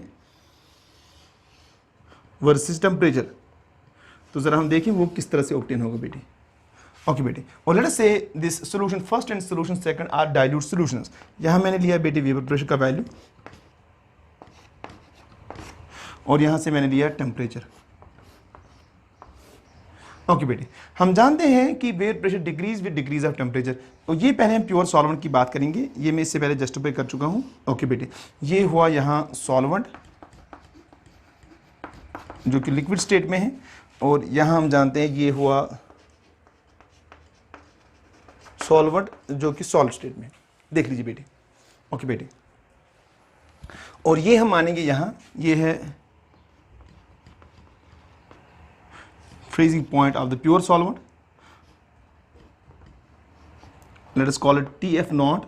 वर्सेस टेम्परेचर, तो जरा हम देखें वो किस तरह से ऑब्टेन होगा बेटी। ओके बेटी, और let us say this solution first and solution second are dilute solutions. यहां मैंने लिया बेटी वेपर प्रेशर का वैल्यू, और यहां से मैंने लिया टेम्परेचर। ओके बेटी, हम जानते हैं कि vapour pressure decrease with decrease of temperature. तो ये पहले हम प्योर सॉल्वेंट की बात करेंगे, ये मैं इससे पहले जस्टिफाई कर चुका हूं। ओके बेटी, ये हुआ यहां सॉल्वेंट जो कि लिक्विड स्टेट में है, और यहां हम जानते हैं ये हुआ सॉल्वेंट जो कि सॉल्ट स्टेट में। देख लीजिए बेटी। ओके बेटी, और ये हम मानेंगे यहां ये है freezing point of the pure solvent. Let us call it TF naught.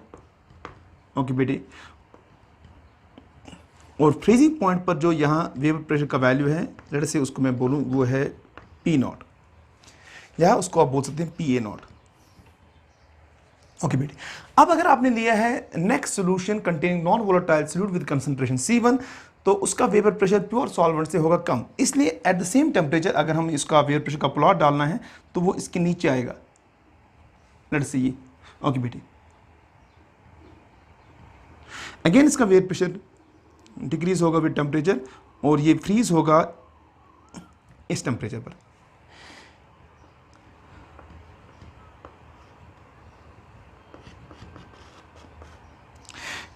Okay बेटी, और फ्रीजिंग पॉइंट पर जो यहाँ वेपर प्रेशर का वैल्यू है, लेट अस से उसको मैं बोलूँ वो है P नॉट, या उसको आप बोल सकते हैं PA नॉट। ओके बेटी, अब अगर आपने लिया है next solution containing non volatile solute with concentration C1, तो उसका वेपर प्रेशर प्योर सॉल्वेंट से होगा कम, इसलिए एट द सेम टेम्परेचर अगर हम इसका वेपर प्रेशर का प्लॉट डालना है तो वो इसके नीचे आएगा। लेट्स सी ये। ओके बेटी, अगेन इसका वेपर प्रेशर डिक्रीज होगा विद टेम्परेचर, और ये फ्रीज होगा इस टेम्परेचर पर।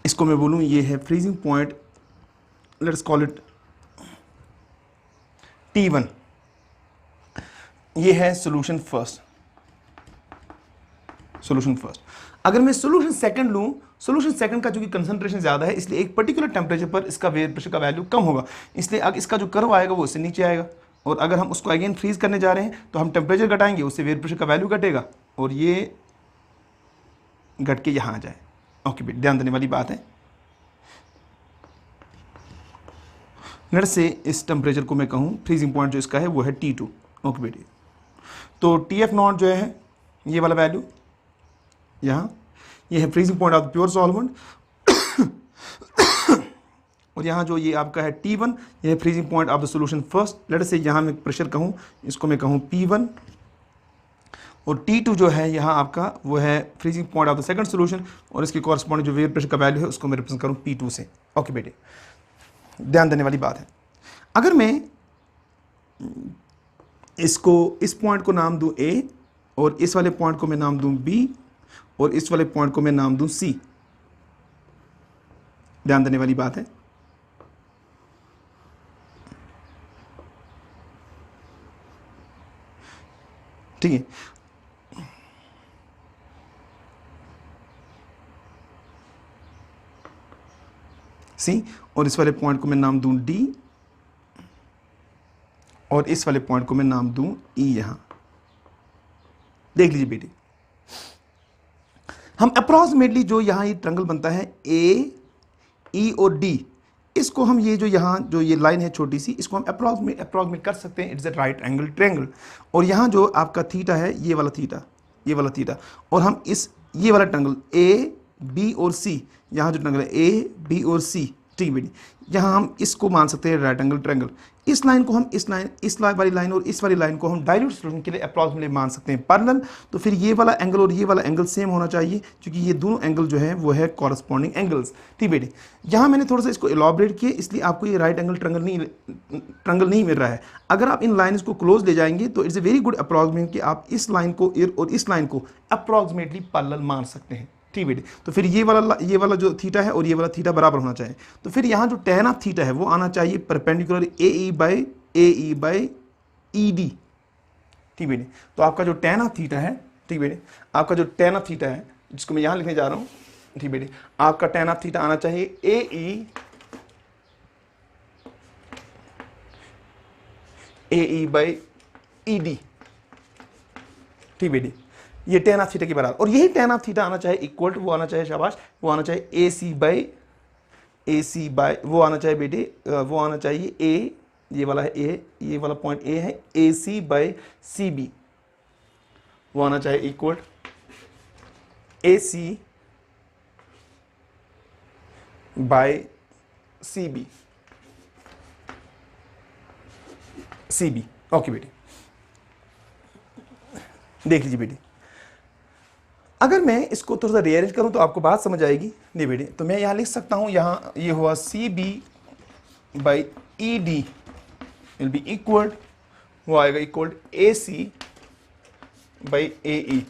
इसको मैं बोलूं ये है freezing point, let's call it T1। ये है सॉल्यूशन फर्स्ट। अगर मैं सॉल्यूशन सेकंड लूं, सॉल्यूशन सेकंड का जो कि कंसंट्रेशन ज्यादा है, इसलिए एक पर्टिकुलर टेम्परेचर पर इसका वेपर प्रेशर का वैल्यू कम होगा, इसलिए अब इसका जो कर्व आएगा वो इससे नीचे आएगा। और अगर हम उसको अगेन फ्रीज करने जा रहे हैं तो हम टेम्परेचर घटाएंगे, उससे वेपर प्रेशर का वैल्यू घटेगा और ये घट के यहाँ आ जाए। ओके बेटी, ध्यान देने वाली बात है। लेट से इस टेम्परेचर को मैं कहूँ फ्रीजिंग पॉइंट जो इसका है वो है T2। ओके बेटी, तो TF नॉट जो है ये वाला वैल्यू यहाँ, ये है freezing point of the pure solvent. और यहाँ जो ये आपका है T1, ये है freezing point of the solution first. Let say यहाँ मैं प्रेशर कहूँ, इसको मैं कहूँ P1, और T2 जो है यहाँ आपका वो है freezing point of the second solution, और इसके कॉरस्पॉन्डिंग जो वेपर प्रेशर का वैल्यू है उसको मैं रिप्रेजेंट करूँ P2 से। ओके बेटे, ध्यान देने वाली बात है। अगर मैं इसको, इस पॉइंट को नाम दूं A, और इस वाले पॉइंट को मैं नाम दूं B, और इस वाले पॉइंट को मैं नाम दूं C, ध्यान देने वाली बात है। ठीक है, C, और इस वाले पॉइंट को मैं नाम दूं D, और इस वाले पॉइंट को मैं नाम दूं E। यहां देख लीजिए बेटे, हम अप्रॉक्सीमेटली जो यहां ये ट्रायंगल बनता है A, E और D, इसको हम ये जो यहाँ जो ये लाइन है छोटी सी, इसको हम अप्रॉक्सीमेट कर सकते हैं। It's a right angle triangle. और यहाँ जो आपका थीटा है, ये वाला थीटा, ये वाला थीटा, और हम इस ये वाला ट्रायंगल A, B और C, यहाँ जो ट्रायंगल है A, B और C, ठीक है बेटी, यहाँ हम इसको मान सकते हैं राइट एंगल ट्रायंगल। इस लाइन को हम इस वाली लाइन और इस वाली लाइन को हम डायल्यूट सॉल्यूशन के लिए अप्रॉक्सीमेटली मान सकते हैं पैरेलल। तो फिर ये वाला एंगल और ये वाला एंगल सेम होना चाहिए, क्योंकि ये दोनों एंगल जो है वो है कॉरस्पॉन्डिंग एंगल्स। ठीक बेटे, यहाँ मैंने थोड़ा सा इसको एलॉबरेट किया, इसलिए आपको ये राइट एंगल ट्रायंगल नहीं मिल रहा है। अगर आप इन लाइन्स को क्लोज ले जाएंगे तो it's a very good approximate कि आप इस लाइन को और इस लाइन को अप्रॉक्सीमेटली पैरेलल मान सकते हैं। ठीक बेटे, तो फिर ये वाला जो थीटा है और ये वाला थीटा बराबर होना चाहिए। तो फिर यहाँ जो tan ऑफ थीटा है वो आना चाहिए परपेंडिकुलर AE बाई ED। ठीक बेटे, तो आपका जो tan ऑफ थीटा है, ठीक बेटे, आपका जो tan ऑफ थीटा है जिसको मैं यहाँ लिखने जा रहा हूँ, ठीक बेटे, आपका tan ऑफ थीटा आना चाहिए AE बाई ED। ठीक बेटे, ये tan ऑफ थीटा के बराबर, और यही tan ऑफ थीटा आना चाहिए इक्वल टू, वो आना चाहिए, शाबाश, वो आना चाहिए AC बाई वो आना चाहिए बेटे, वो आना चाहिए A, ये वाला है A, ये वाला पॉइंट A है, AC बाई CB, वो आना चाहिए equal AC by CB। Okay बेटे, देख लीजिए बेटे, अगर मैं इसको थोड़ा सा रीअरेंज करूं तो आपको बात समझ आएगी। नहीं बेटे, तो मैं यहाँ लिख सकता हूँ, यहाँ ये हुआ CB by ED will be equal, वो आएगा इक्वल AC बाई AE।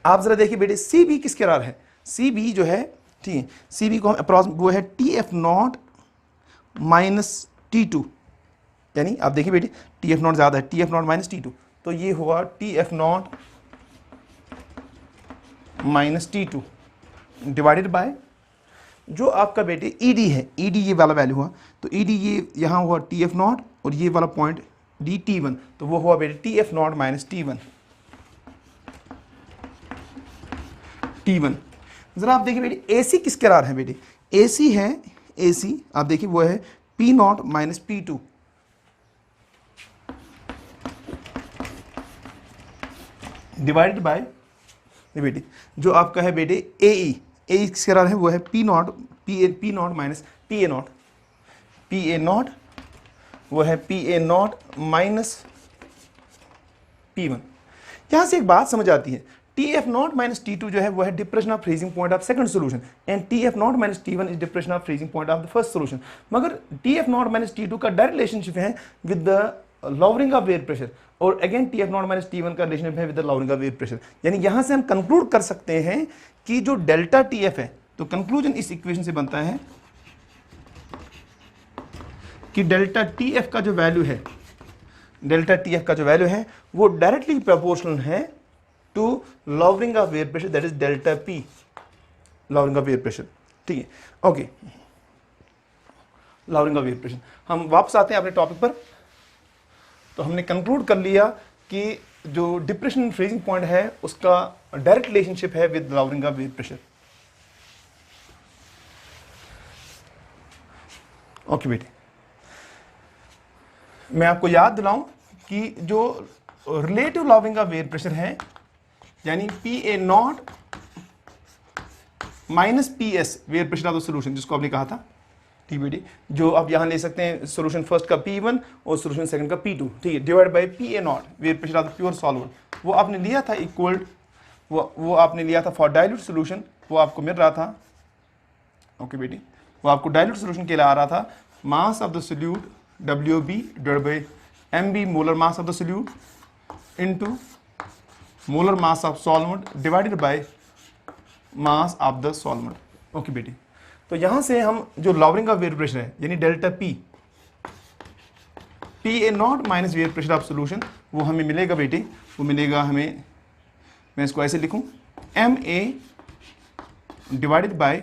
आप जरा देखिए बेटे, CB किसके बराबर है? CB जो है, ठीक है, CB को हम अप्रॉक्स वो है TF0 माइनस T2, यानी आप देखिए बेटे TF0 ज़्यादा है, TF0 माइनस T2, तो ये हुआ TF0 minus T2 divided by जो आपका बेटे ED है, ED ये वाला वैल्यू हुआ, तो ED ये यहाँ हुआ TF0, और ये वाला पॉइंट D T1, तो वो हुआ बेटे TF0 माइनस T1। जरा आप देखिए बेटे AC किसके बराबर है बेटे? AC है, AC आप देखिए वो है P0 minus P2 divided by बेटे जो आपका है बेटे AE किसके बराबर है? वो है P0 माइनस PA0, वो है PA0 माइनस P1। यहाँ से एक बात समझ आती है, TF0 माइनस T2 जो है वो है depression of freezing point of second solution, and TF0 minus T1 is depression of freezing point of the first solution. मगर TF0 माइनस T2 का डायरेक्ट रिलेशनशिप है with the lowering of vapour pressure, और again TF0 minus T1 का relationship है with the lowering of vapour pressure. यानी यहाँ से हम कंक्लूड कर सकते हैं कि जो डेल्टा TF है, तो कंक्लूजन इस इक्वेशन से बनता है कि डेल्टा TF का जो वैल्यू है, वो डायरेक्टली प्रोपोर्शनल है to lowering of vapour pressure, that is delta P, lowering of vapour pressure. ठीक है, okay, lowering of vapour pressure. हम वापस आते हैं अपने टॉपिक पर। तो हमने कंक्लूड कर लिया कि जो डिप्रेशन फ्रीजिंग पॉइंट है उसका डायरेक्ट रिलेशनशिप है with lowering of vapour pressure. Okay बेटे, मैं आपको याद दिलाऊं कि जो relative lowering of vapour pressure है, यानी PA0 minus P S vapour pressure of the solution, जिसको आपने कहा था TBD, जो आप यहाँ ले सकते हैं सोल्यूशन फर्स्ट का P1 और सोल्यूशन सेकंड का P2, ठीक है, divide by PA naught vapour pressure of the pure solvent, वो आपने लिया था इक्वल, वो आपने लिया था फॉर डाइल्यूट सोल्यूशन, वो आपको मिल रहा था, ओके बेटी, वो आपको डाइल्यूट सोल्यूशन के लिए आ रहा था मास of the solute WB divide by MB molar mass of the solute into molar mass of solvent divided by mass of the solvent, okay बेटी। तो यहां से हम जो लॉवरिंग का वेयर प्रेशर है यानी delta PA naught minus vapour pressure of solution, वो हमें मिलेगा बेटी, वो मिलेगा हमें, मैं इसको ऐसे लिखूं, MA divided by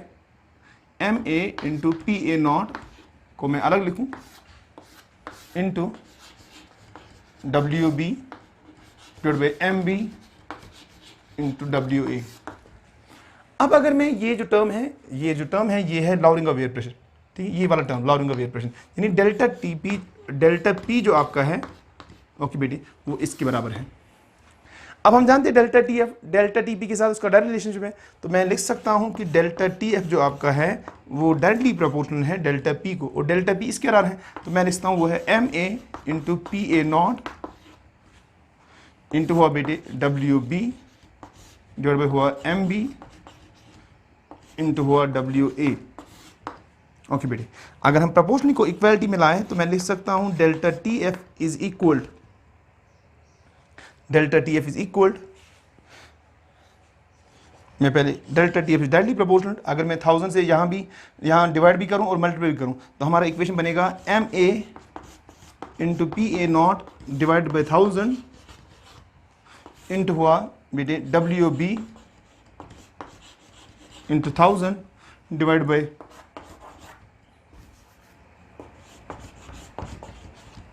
MA into PA not को मैं अलग लिखूं into WB divide by MB into WA। अब अगर मैं ये जो टर्म है ये है लॉवरिंग का वेयर प्रेशर, ठीक है, ये वाला टर्म लॉवरिंग का वेयर प्रेशर यानी डेल्टा P जो आपका है, ओके बेटी, वो इसके बराबर है। अब हम जानते हैं डेल्टा TP के साथ उसका डायरेक्ट रिलेशनशिप है, तो मैं लिख सकता हूं कि डेल्टा TF जो आपका है वो डायरेक्टली प्रोपोर्शनल है डेल्टा P को, और डेल्टा P इसके बराबर है, तो मैं लिखता हूं वो है MA into PA not into हुआ बेटे WB डिवाइड बाई हुआ MB इंटू हुआ WA, ओके बेटे। अगर हम प्रोपोर्शनल को इक्वालिटी में लाएं तो मैं लिख सकता हूं डेल्टा TF इज इक्वल, मैं पहले delta TF is directly proportional, अगर मैं 1000 से यहाँ डिवाइड भी करूं और मल्टीप्लाई भी करूं तो हमारा इक्वेशन बनेगा MA into PA not divide by 1000 into हुआ बेटे WB into 1000 divide by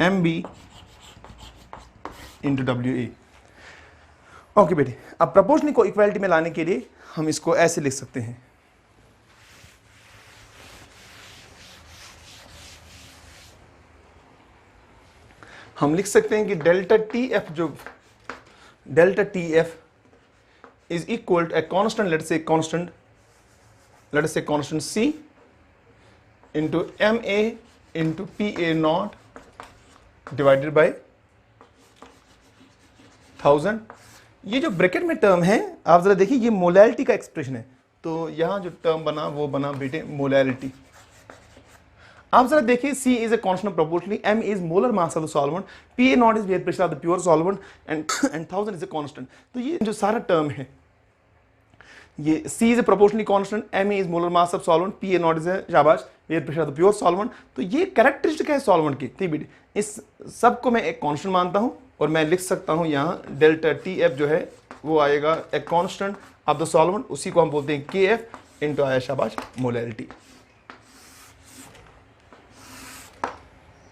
MB into WA, okay बेटे। अब प्रोपोर्शनल को इक्वालिटी में लाने के लिए हम इसको ऐसे लिख सकते हैं, हम लिख सकते हैं कि delta TF is equal to a constant, let's say constant C into MA into PA naught divided by 1000। ये जो ब्रैकेट में टर्म है आप जरा देखिए, ये मोलैलिटी का एक्सप्रेशन है, तो यहां जो टर्म बना वो बना बेटे मोलैलिटी। आप जरा देखिए, C is a constant proportionally, M is molar mass of the solvent, PA not is vapour pressure of the pure solvent and 1000 is a constant. तो ये जो सारा टर्म है, ये C is a proportionally constant, MA is molar mass of solvent, PA not is a शाबाश vapour pressure of the pure solvent. तो ये characteristic है सॉल्वेंट की, ठीक बेटे। इस सब को मैं एक कांस्टेंट मानता हूं और मैं लिख सकता हूं यहाँ डेल्टा TF जो है वो आएगा a constant of the solvent, उसी को हम बोलते हैं KF इंटू आया शाबाश मोलैरिटी।